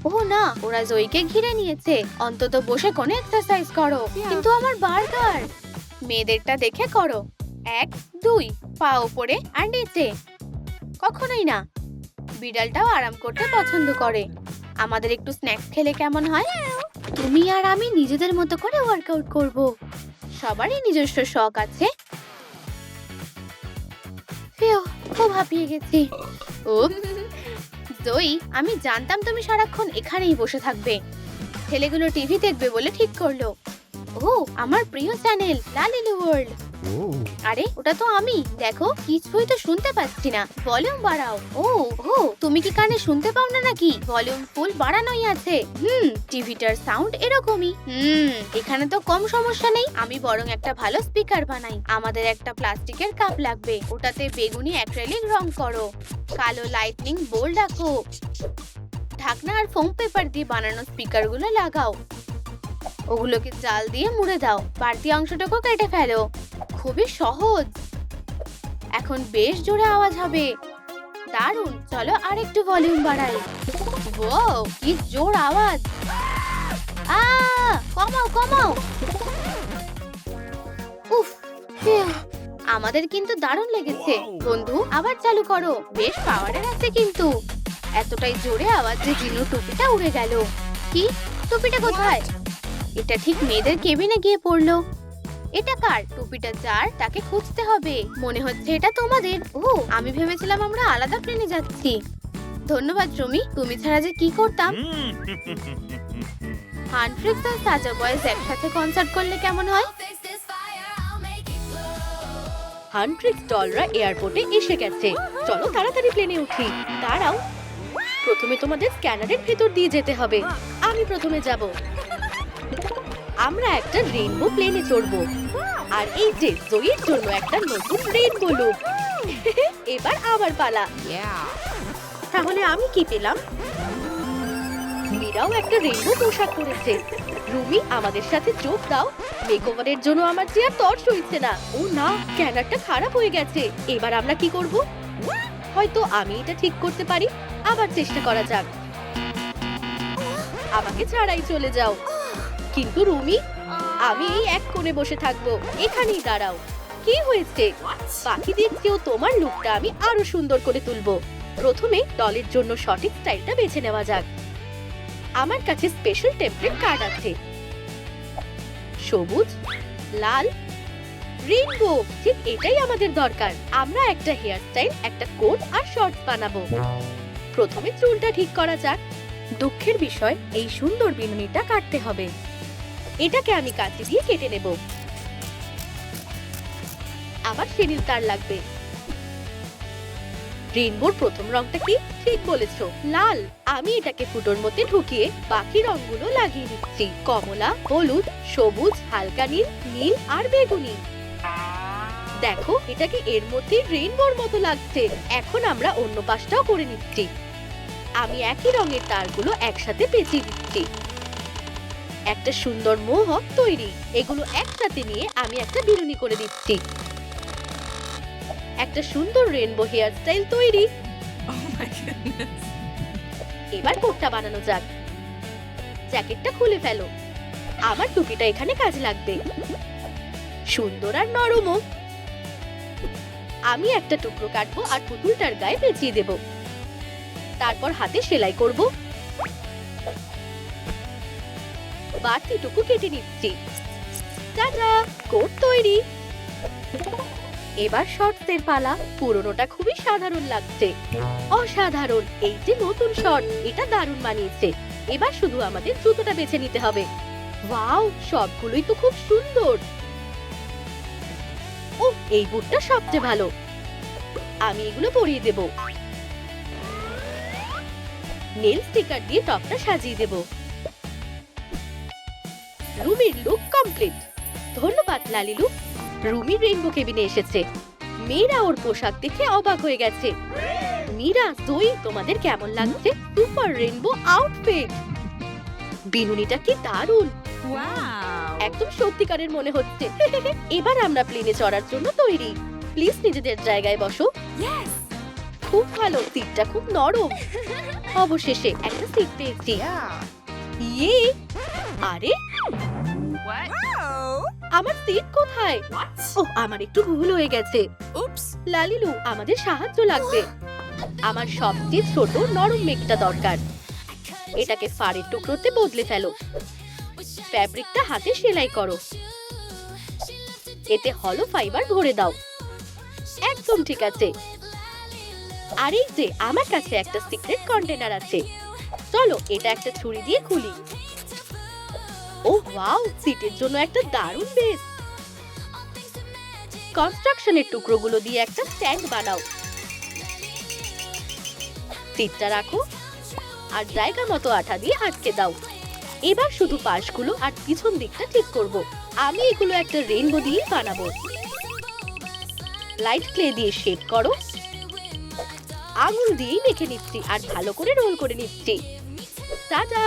S1: ও না, ওরা জয়ীকে ঘিরে নিয়েছে। অন্তত বসে কোনো এক্সারসাইজ করো। কিন্তু আমার বার্গার। মেয়েদেরটা দেখে করো। 1, 2, পা উপরে আর নিচে। কখনোই না। বিড়ালটাও আরাম করতে পছন্দ করে। আমাদের একটু স্ন্যাক্স খেলে কেমন হয়? তুমি আর আমি নিজেদের মতো করে ওয়ার্কআউট করব। সবারই নিজস্ব শখ আছে। খুব হাঁপিয়ে গেছি। জয়ী, আমি জানতাম তুমি সারাক্ষণ এখানেই বসে থাকবে। ছেলেগুলো টিভি দেখবে বলে ঠিক করলো। ও, আমার প্রিয় চ্যানেল লালিলু ওয়ার্ল্ড। আরে, ওটা তো আমি। দেখো, কিছুই তো শুনতে পাচ্ছি না। ভলিউম বাড়াও। ও, তুমি কি কানে শুনতে পাও না নাকি? ভলিউম ফুল বাড়ানোই আছে। টিভিটার সাউন্ড এরকমই। এখানে তো কম সমস্যা নেই। আমি বরং একটা ভালো স্পিকার বানাই। আমাদের একটা প্লাস্টিকের কাপ লাগবে। ওটাতে বেগুনি অ্যাক্রিলিক রং করো। কালো লাইটনিং বোল্ড রাখো। ঢাকনা আর ফোম পেপার দিয়ে বানানো স্পিকারগুলো লাগাও। ওগুলোকে জাল দিয়ে মুড়ে দাও। বাড়তি অংশটাকে কেটে ফেলো। খুবই সহজ। এখন বেশ জোরে আওয়াজ হবে। দারুণ। চলো আর একটু ভলিউম বাড়াই। ওয়াও, কি জোর আওয়াজ! কমাও কমাও। উফ, আমাদের কিন্তু দারুণ লেগেছে। বন্ধু, আবার চালু করো। বেশ পাওয়ারের আছে কিন্তু। এতটাই জোরে আওয়াজ যে জিনুর টুপিটা উড়ে গেল। কি? টুপিটা কোথায়? এটা ঠিক মেয়েদের কেবিনে গিয়ে পড়লো। এটা কার? টুপিটা যার, তাকে খুঁজতে হবে। মনে হচ্ছে এটা তোমাদের। ও, আমি ভেবেছিলাম আমরা আলাদা প্লেনে যাচ্ছি। ধন্যবাদ রুমি, তুমি ছাড়া যে কি করতাম। হান্ট্রিক্স আর সাজা বয়েজ একসাথে কনসার্ট করলে কেমন হয়?
S2: হান্ট্রিক্স ডলরা এয়ারপোর্টে এসে গেছে। চলো তাড়াতাড়ি প্লেনে উঠি। দাঁড়াও, প্রথমে তোমাদের স্ক্যানারের ভেতর দিয়ে যেতে হবে। আমি প্রথমে যাব। আমরা একটা রেইনবো প্লেনে চড়বো। আর এই যে জয়ীর জন্য একটা নতুন রেইনবো লুক। এবার আবার পালা। তাহলে আমি কি পেলাম? মীরাও একটা রেইনবো পোশাক পরেছে। রুমি, আমাদের সাথে যোগ দাও। মেকওভারের জন্য আমার যে আর তর সইছে না। ও না, স্ক্যানারটা খারাপ হয়ে গেছে। এবার আমরা কি করব? হয়তো আমি এটা ঠিক করতে পারি। আবার চেষ্টা করা যাক। আমাকে ছাড়াই চলে যাও। কিন্তু রুমি, আমি এই এক কোণে বসে থাকবো। এখানেই দাঁড়াও। কি হয়েছে? পাখিদের চেয়েও তোমার লুকটা আমি আরো সুন্দর করে তুলবো। প্রথমে ডলের জন্য সঠিক স্টাইলটা বেছে নেওয়া যাক। আমার কাছে স্পেশাল টেমপ্লেট কার্ড আছে। সবুজ, লাল, রেইনবো, ঠিক এটাই আমাদের দরকার। আমরা একটা হেয়ার স্টাইল, একটা কোট আর শর্টস বানাবো। প্রথমে চুলটা ঠিক করা যাক। দুঃখের বিষয়, এই সুন্দর বিনুনিটা কাটতে হবে। এটাকে আমি কাঁচি দিয়ে কেটে নেব। আবার সেনিল তার লাগবে। রেইনবোর প্রথম রংটা কি? ঠিক বলেছো, লাল। আমি এটাকে ফুটোর মধ্যে ঢুকিয়ে বাকি রংগুলো লাগিয়ে নিচ্ছি। কমলা, হলুদ, সবুজ, হালকা নীল, নীল আর বেগুনি। দেখো, এটাকে এর মধ্যে রেইনবোর মতো লাগছে। এখন আমরা অন্য পাশটাও করে নিচ্ছি। আমি একই রঙের তারগুলো একসাথে পেঁচিয়ে দিচ্ছি। একটা সুন্দর মোহক তৈরি। এগুলো একসাথে নিয়ে আমি একটা বিনুনি করে দিচ্ছি। একটা সুন্দর রেইনবো হেয়ার স্টাইল তৈরি। এবার কোটটা বানানো যাক। জ্যাকেটটা খুলে ফেলো। আমার টুপিটা এখানে কাজে লাগবে। সুন্দর আর নরমও। আমি একটা টুকরো কাটবো আর পুতুলটার গায়ে পেঁচিয়ে দেব। তারপর হাতে সেলাই করব। বাড়তিটুকু কেটে নিচ্ছি। টাটা, কোট তৈরি। এবার শর্টসের পালা। পুরোনোটা খুবই সাধারণ লাগছে। অসাধারণ! এই যে নতুন শর্ট, এটা দারুণ মানিয়েছে। এবার শুধু আমাদের জুতোটা বেছে নিতে হবে। ওয়াও, সবগুলোই তো খুব সুন্দর। ও, এই বুটটা সবচেয়ে ভালো। আমি এগুলো পরিয়ে দেব। নেল স্টিকার দিয়ে টপটা সাজিয়ে দেব। রুমির লুক কমপ্লিট। ধন্যবাদ লালিলু। রুমি রেইনবো কেবিনে এসেছে। মীরা ওর পোশাক দেখে অবাক হয়ে গেছে। মীরা, জয়ী, তোমাদের কেমন লাগছে? Super rainbow outfit. বিনুনিটা কি দারুণ! একদম সত্যিকারের মনে হচ্ছে। এবার আমরা প্লেনে চড়ার জন্য তৈরি। প্লিজ নিজেদের জায়গায় বসো। খুব ভালো, সিটটা খুব নরম। অবশেষে একটা সিট পেয়েছি। ইয়ে! আরে, আমার সিট কোথায়? ও, আমার একটু ভুল হয়ে গেছে। লালিলু, আমাদের সাহায্য লাগবে। আমার সবচেয়ে ছোট নরম মেঘটা দরকার। এটাকে ফাড়ের টুকরোতে বদলে ফেলো। ফ্যাব্রিকটা হাতে সেলাই করো। এতে হলো ফাইবার ভরে দাও। একদম ঠিক আছে। আর এই যে, আমার কাছে একটা সিক্রেট কন্টেনার আছে। চলো, এটা একটা ছুরি দিয়ে খুলি। ও ওয়াও, সিটের জন্য একটা দারুণ বেস। কনস্ট্রাকশনের টুকরোগুলো দিয়ে একটা স্ট্যান্ড বানাও। সিটটা রাখো আর জায়গা মতো আঠা দিয়ে আটকে দাও। এবার শুধু পাশগুলো আর পিছন দিকটা ঠিক করব। আমি এগুলো একটা রেইনবো দিয়ে বানাবো। লাইট ক্লে দিয়ে শেড করো। আঙুল দিয়েই মেখে নিচ্ছি আর ভালো করে রোল করে নিচ্ছি। টাটা!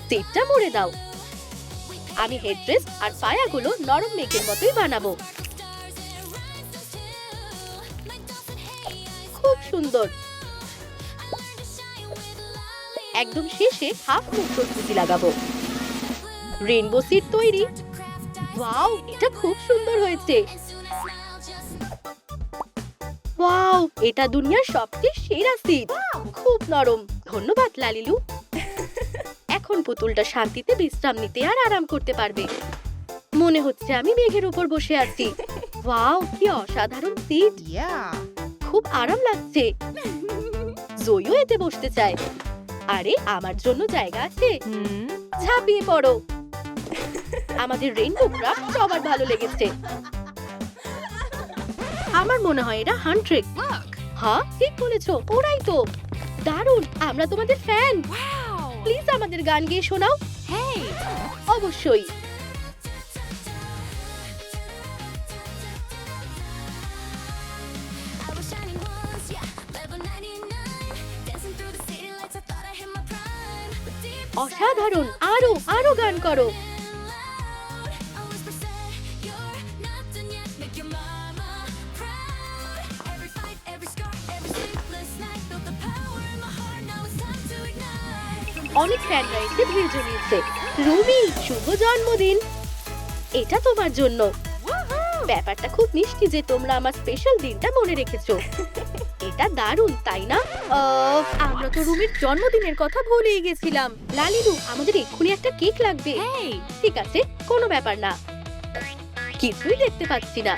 S2: সিটটা মুড়ে দাও। আমি হেডড্রেস আর পায়াগুলো নরম মেঘের মতোই বানাবো। খুব সুন্দর। একদম শেষে হাফ মুক্তোর সুতি লাগাবো। রেইনবো সিট তৈরি। ওয়াও, এটা খুব সুন্দর হয়েছে। ওয়াও, এটা দুনিয়ার সবচেয়ে সেরা সিট। খুব নরম। ধন্যবাদ লালিলু। এখন পুতুলটা শান্তিতে বিশ্রাম নিতে আর আরাম করতে পারবে। মনে হচ্ছে আমি মেঘের উপর বসে আছি। ওয়াও, কি অসাধারণ সিট। খুব আরাম লাগছে। জয়ও এতে বসতে চায়। আরে, আমার জন্য জায়গা আছে। ঝাঁপিয়ে পড়ো। আমাদের রেইনবো ক্রাফট সবার ভালো লেগেছে। আমার মনে হয় এরা হান্ট্রিক। হ্যাঁ, ঠিক বলেছো, ওরাই তো। দারুণ, আমরা তোমাদের ফ্যান। প্লিজ আমাদের গান গেয়ে শোনাও। অবশ্যই। অসাধারণ, আরো আরো গান করো। অনেক ফ্যানরা এসে ভিড় জমিয়েছে। রুমি, শুভ জন্মদিন, এটা তোমার জন্য। ব্যাপারটা খুব মিষ্টি যে তোমরা আমার স্পেশাল দিনটা মনে রেখেছো। এটা দারুণ, তাই না? আমরা তো রুমির জন্মদিনের কথা ভুলেই গেছিলাম। লালিলু, আমাদের এক্ষুনি একটা কেক লাগবে। ঠিক আছে, কোনো ব্যাপার না। কিছুই দেখতে পাচ্ছি না।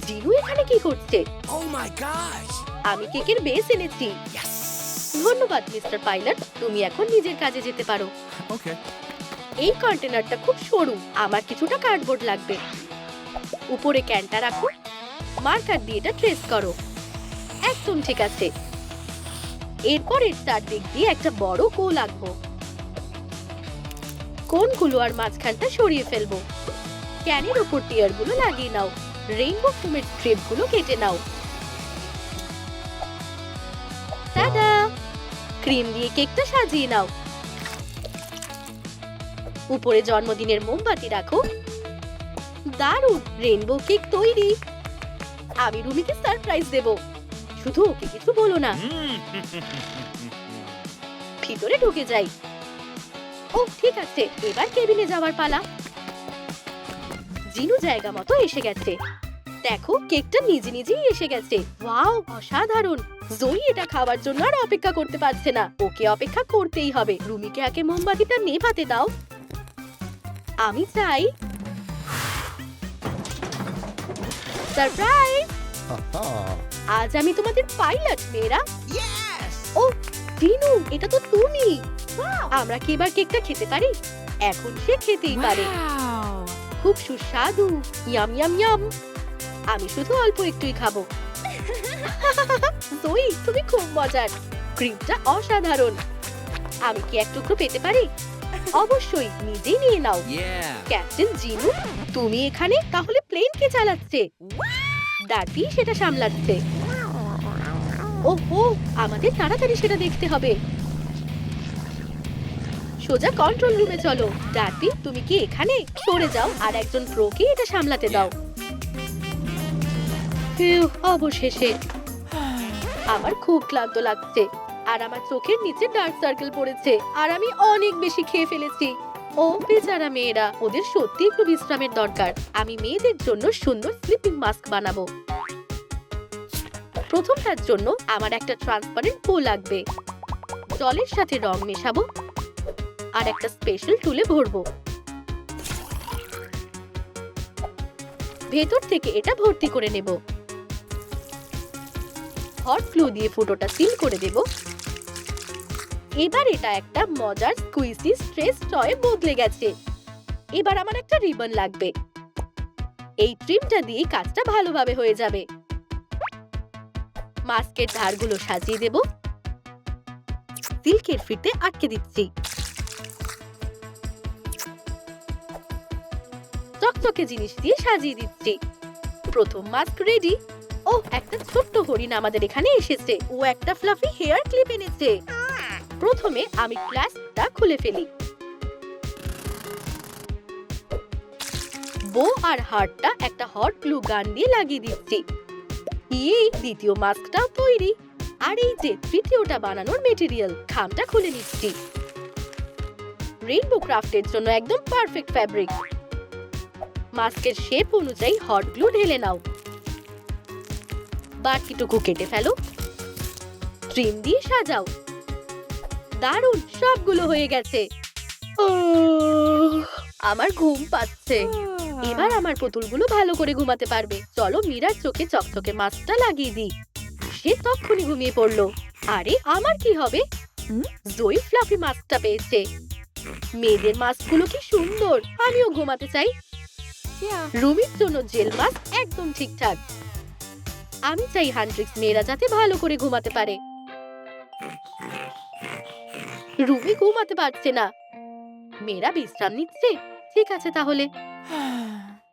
S2: জিনু এখানে কি করছে? আমি কেকের বেস এনেছি। ধন্যবাদ মিস্টার পাইলট, তুমি এখন নিজের কাজে যেতে পারো। এই কন্টেনারটা খুব সরু, আমার কিছুটা কার্ডবোর্ড লাগবে। উপরে ক্যানটা রাখো, মার্কার দিয়ে এটা ট্রেস করো। একদম ঠিক আছে। এরপর এর চারদিক দিয়ে একটা বড় কোণ আঁকবো। কোণগুলো আর মাঝখানটা সরিয়ে ফেলবো। ক্যানের উপর টিয়ারগুলো লাগিয়ে নাও। রেইনবো ফোমের স্ট্রিপগুলো কেটে নাও। টাডা! ক্রিম দিয়ে কেকটা সাজিয়ে নাও। উপরে জন্মদিনের মোমবাতি রাখো। দারুণ, রেইনবো কেক তৈরি। আমি রুমিকে সারপ্রাইজ দেব, শুধু ওকে কিছু বলো না। ভিতরে ঢুকে যাই। ও ঠিক আছে, এবার কেবিনে যাওয়ার পালা। জিনু জায়গা মতো এসে গেছে। দেখো, কেকটা নিজে নিজেই এসে গেছে। ওয়াও, অসাধারণ। জয়ী এটা খাওয়ার জন্য আর অপেক্ষা করতে পারছে না। ওকে অপেক্ষা করতেই হবে। রুমিকে আগে মোমবাতিটা নেভাতে দাও। আমি চাই সারপ্রাইজ। আজ আমি তোমাদের পাইলট মেয়েরা। ও জিনু, এটা তো তুমি। আমরা কি এবার কেকটা খেতে পারি? এখন সে খেতেই পারে। খুব সুস্বাদু, ইয়াম ইয়াম ইয়াম। আমি শুধু অল্প একটুই খাবো। জয়ী, তুমি খুব মজার। ক্রিমটা অসাধারণ। আমি কি এক টুকরো পেতে পারি? অবশ্যই, নিজেই নিয়ে নাও। ক্যাপ্টেন জিনু, তুমি এখানে? তাহলে প্লেন কে চালাচ্ছে? ডার্টি সেটা সামলাচ্ছে। ওহো, আমাদের তাড়াতাড়ি সেটা দেখতে হবে। সোজা কন্ট্রোল রুমে চলো। ডার্টি, তুমি কি এখানে? সরে যাও আর একজন প্রোকে এটা সামলাতে দাও। অবশেষে। আমার খুব ক্লান্ত লাগছে আর আমার চোখের নিচে ডার্ক সার্কেল পড়েছে আর আমি অনেক বেশি খেয়ে ফেলেছি। ও বেচারা মেয়েরা, ওদের সত্যি একটু বিশ্রামের দরকার। আমি মেয়েদের জন্য সুন্দর স্লিপিং মাস্ক বানাবো। প্রথমটার জন্য আমার একটা ট্রান্সপারেন্ট পো লাগবে। জলের সাথে রং মেশাবো আর একটা স্পেশাল টুলে ভরবো। ভেতর থেকে এটা ভর্তি করে নেব। হট গ্লু দিয়ে ফুটোটা সিল করে দেব। এবার এটা একটা মজার স্কুইজি স্ট্রেস টয়ে বদলে গেছে। এবার আমার একটা রিবন লাগবে। এই ট্রিমটা দিয়ে কাজটা ভালোভাবে হয়ে যাবে। মাস্কের ধারগুলো সাজিয়ে দেব। সিল্কের ফিতে আটকে দিচ্ছি। চকচকে জিনিস দিয়ে সাজিয়ে দিচ্ছি। প্রথম মাস্ক রেডি। ও, একটা ছোট্ট হরিণ আমাদের এখানে এসেছে। ও একটা ফ্লাফি হেয়ার ক্লিপ এনেছে। প্রথমে আমি ক্লাসটা খুলে ফেলি। বো আর হার্টটা একটা হট গ্লু গান দিয়ে লাগিয়ে দিচ্ছি। এই দ্বিতীয় মাস্কটাও তৈরি। আর এই যে তৃতীয়টা বানানোর মেটেরিয়াল, খামটা খুলে নিচ্ছি। রেইনবো ক্রাফটের জন্য একদম পারফেক্ট ফ্যাব্রিক। মাস্কের শেপ অনুযায়ী হট গ্লু ঢেলে নাও। বাকিটুকু কেটে ফেলো। ট্রিম দিয়ে সাজাও। দারুণ, সবগুলো হয়ে গেছে। আমার ঘুম পাচ্ছে। এবার আমার পুতুলগুলো ভালো করে ঘুমাতে পারবে। চলো মীরার চোখে চকচকে মাস্কটা লাগিয়ে দিই। সে তখনই ঘুমিয়ে পড়লো। আরে আমার কি হবে? জয়ী ফ্লাফি মাস্কটা পেয়েছে। মেয়েদের মাস্কগুলো কি সুন্দর, আমিও ঘুমাতে চাই। রুমির জন্য জেল মাস্ক একদম ঠিকঠাক। আমি চাই হান্ট্রিক্স মেয়েরা যাতে ভালো করে ঘুমাতে পারে। রুমি ঘুমাতে পারছে না। মেয়েরা বিশ্রাম নিচ্ছে। ঠিক আছে তাহলে।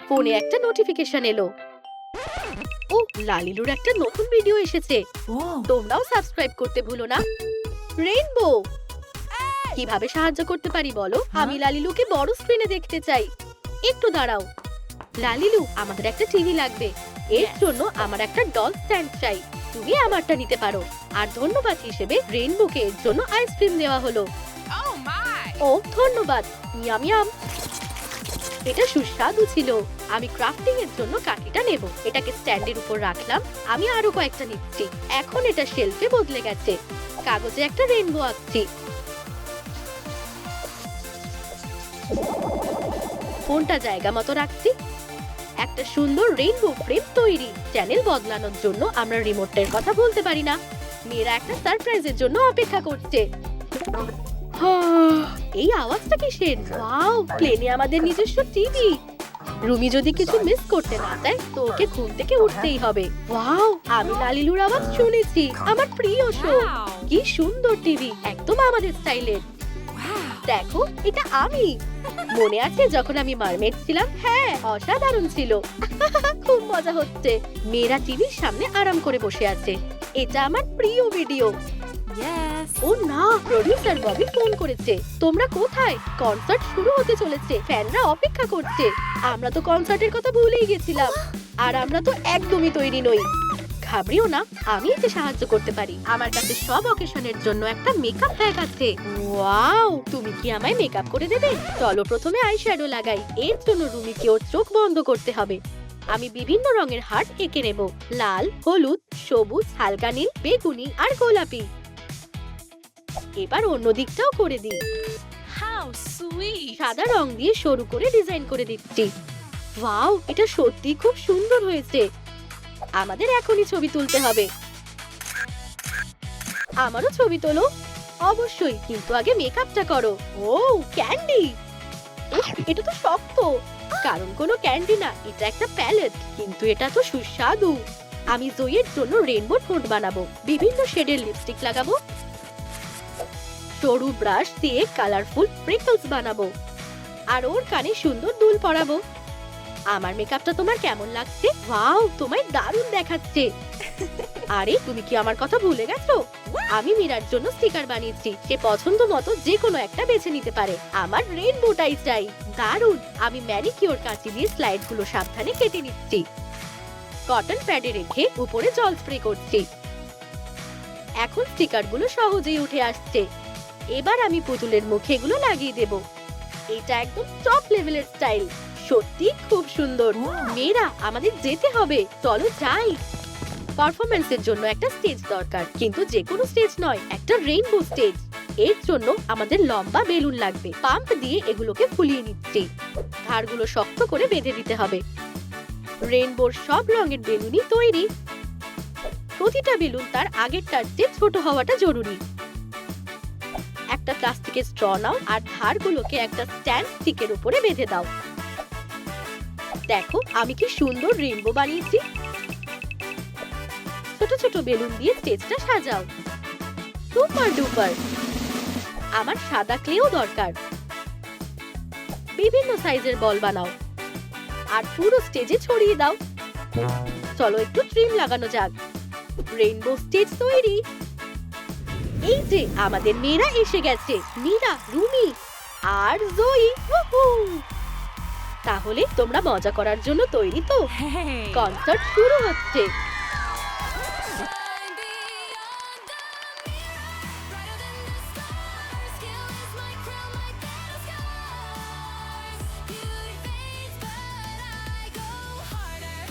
S2: ফোনে একটা নোটিফিকেশন এলো। ও, লালিলুর একটা নতুন ভিডিও এসেছে। তোমরাও সাবস্ক্রাইব করতে ভুলো না। রেইনবো কিভাবে সাহায্য করতে পারি বলো? আমি লালিলুকে বড় স্ক্রিনে দেখতে চাই। একটু দাঁড়াও লালিলু, আমাদের একটা টিভি লাগবে। এর জন্য আমার একটা ডল স্ট্যান্ড চাই। তুমি আমারটা নিতে পারো। আর ধন্যবাদ হিসেবে রেইনবোকে এর জন্য আইসক্রিম দেওয়া হলো। ও ধন্যবাদ। Yam yam. এটা সুস্বাদু ছিল। আমি ক্রাফটিং এর জন্য কাঠিটা নেব। এটাকে স্ট্যান্ডের উপর রাখলাম। আমি আরো কয়েকটা নিচ্ছি। এখন এটা শেলফে বদলে গেছে। কাগজে একটা রেইনবো আঁকছি। ফোনটা জায়গা মতো রাখছি। একটা সুন্দর রেইনবো ফ্রেম তৈরি। চ্যানেল বদলানোর জন্য আমরা রিমোটের কথা বলতে পারি না। মেয়েরা একটা সারপ্রাইজের জন্য অপেক্ষা করছে। এই আওয়াজটা কিসের? ওয়াও, প্লেনে আমাদের নিজস্ব টিভি। রুমি যদি কিছু মিস করতে না চায় তো ওকে ঘুম থেকে উঠতেই হবে। ওয়াও, আমি লালিলুর আওয়াজ শুনেছি। আমার প্রিয় শো। কি সুন্দর টিভি, একদম আমাদের স্টাইলের। দেখো, এটা আমি। মনে আছে যখন আমি মারমেড ছিলাম? হ্যাঁ, অসাধারণ ছিল। খুব মজা হচ্ছে। মেয়েরা টিভির সামনে আরাম করে বসে আছে। এটা আমার প্রিয় ভিডিও। ও না, প্রোডিউসার ববি ফোন করেছে। তোমরা কোথায়? কনসার্ট শুরু হতে চলেছে। ফ্যানরা অপেক্ষা করছে। আমরা তো কনসার্টের কথা ভুলেই গেছিলাম। আর আমরা তো একদমই তৈরি নই। ঘাবড়িও না, আমি এতে সাহায্য করতে পারি। আমার কাছে সব অকেশনের জন্য একটা মেকআপ ব্যাগ আছে। ওয়াও, তুমি কি আমায় মেকআপ করে দেবে? চলো প্রথমে আইশ্যাডো লাগাই। এর জন্য রুমিকে ওর চোখ বন্ধ করতে হবে। আমি বিভিন্ন রঙের হার্ট এঁকে নেব। লাল, হলুদ, সবুজ, হালকা নীল, বেগুনি আর গোলাপি। এবার অন্য দিকটাও করে দিই। সাদা রং দিয়ে সরু করে ডিজাইন করে দিচ্ছি। ওয়াও, এটা সত্যি খুব সুন্দর হয়েছে। আমাদের এখনই ছবি তুলতে হবে। আমারও ছবি তোলো। অবশ্যই, কিন্তু আগে মেকআপটা করো। ও ক্যান্ডি, এটা তো শক্ত। কারণ কোনো ক্যান্ডি না, এটা একটা প্যালেট। কিন্তু এটা তো সুস্বাদু। আমি জয়ের জন্য রেইনবো ঠোঁট বানাবো। বিভিন্ন শেডের লিপস্টিক লাগাবো। সরু ব্রাশ দিয়ে কালারফুল স্প্রিঙ্কলস বানাবো। আর ওর কানে সুন্দর দুল পরাবো। আমার মেকআপটা তোমার কেমন লাগছে? ওয়াও, তোমায় দারুণ দেখাচ্ছে। আরে, তুমি কি আমার কথা ভুলে গেছো? আমি মীরার জন্য স্টিকার বানিয়েছি। সে পছন্দ মতো যে কোনো একটা বেছে নিতে পারে। আমার রেইনবোটাই চাই। দারুণ। আমি ম্যানিকিউর কাঁচি দিয়ে স্লাইড গুলো সাবধানে কেটে নিচ্ছি। কটন প্যাডে রেখে উপরে জল স্প্রে করছি। এখন স্টিকার গুলো সহজেই উঠে আসছে। এবার আমি পুতুলের মুখে এগুলো লাগিয়ে দেব। এটা একদম টপ লেভেলের স্টাইল। সত্যি খুব সুন্দর। মেয়েরা, আমাদের যেতে হবে। চলো যাই। পারফরম্যান্সের জন্য একটা স্টেজ দরকার, কিন্তু যে কোনো স্টেজ নয়, একটা রেইনবো স্টেজ। এর জন্য আমাদের লম্বা বেলুন লাগবে। পাম্প দিয়ে এগুলোকে ফুলিয়ে নিচ্ছি। ধারগুলো শক্ত করে বেঁধে দিতে হবে। রেইনবোর সব রঙের বেলুনই তৈরি। প্রতিটা বেলুন তার আগেরটার চেয়ে ছোট হওয়াটা জরুরি। একটা প্লাস্টিকের স্ট্র নাও আর ধারগুলোকে একটা স্ট্যান্ড স্টিকের উপরে বেঁধে দাও। দেখো, আমি কি সুন্দর রেইনবো বানিয়েছি। ছোট ছোট বেলুন দিয়ে স্টেজটা সাজাও। Super duper. আমার সাদা ক্লেও দরকার। বিভিন্ন সাইজের বল বানাও আর পুরো স্টেজে ছড়িয়ে দাও। চলো একটু ট্রিম লাগানো যাক। রেইনবো স্টেজ তৈরি। এই যে আমাদের মেয়েরা এসে গেছে। মীরা, রুমি আর জয়ী। তাহলে তোমরা মজা করার জন্য তৈরি তো? কনসার্ট শুরু হচ্ছে।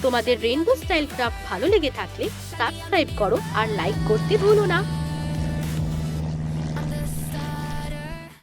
S2: তোমাদের রেইনবো স্টাইল ক্রাফট ভালো লেগে থাকলে সাবস্ক্রাইব করো আর লাইক করতে ভুলো না।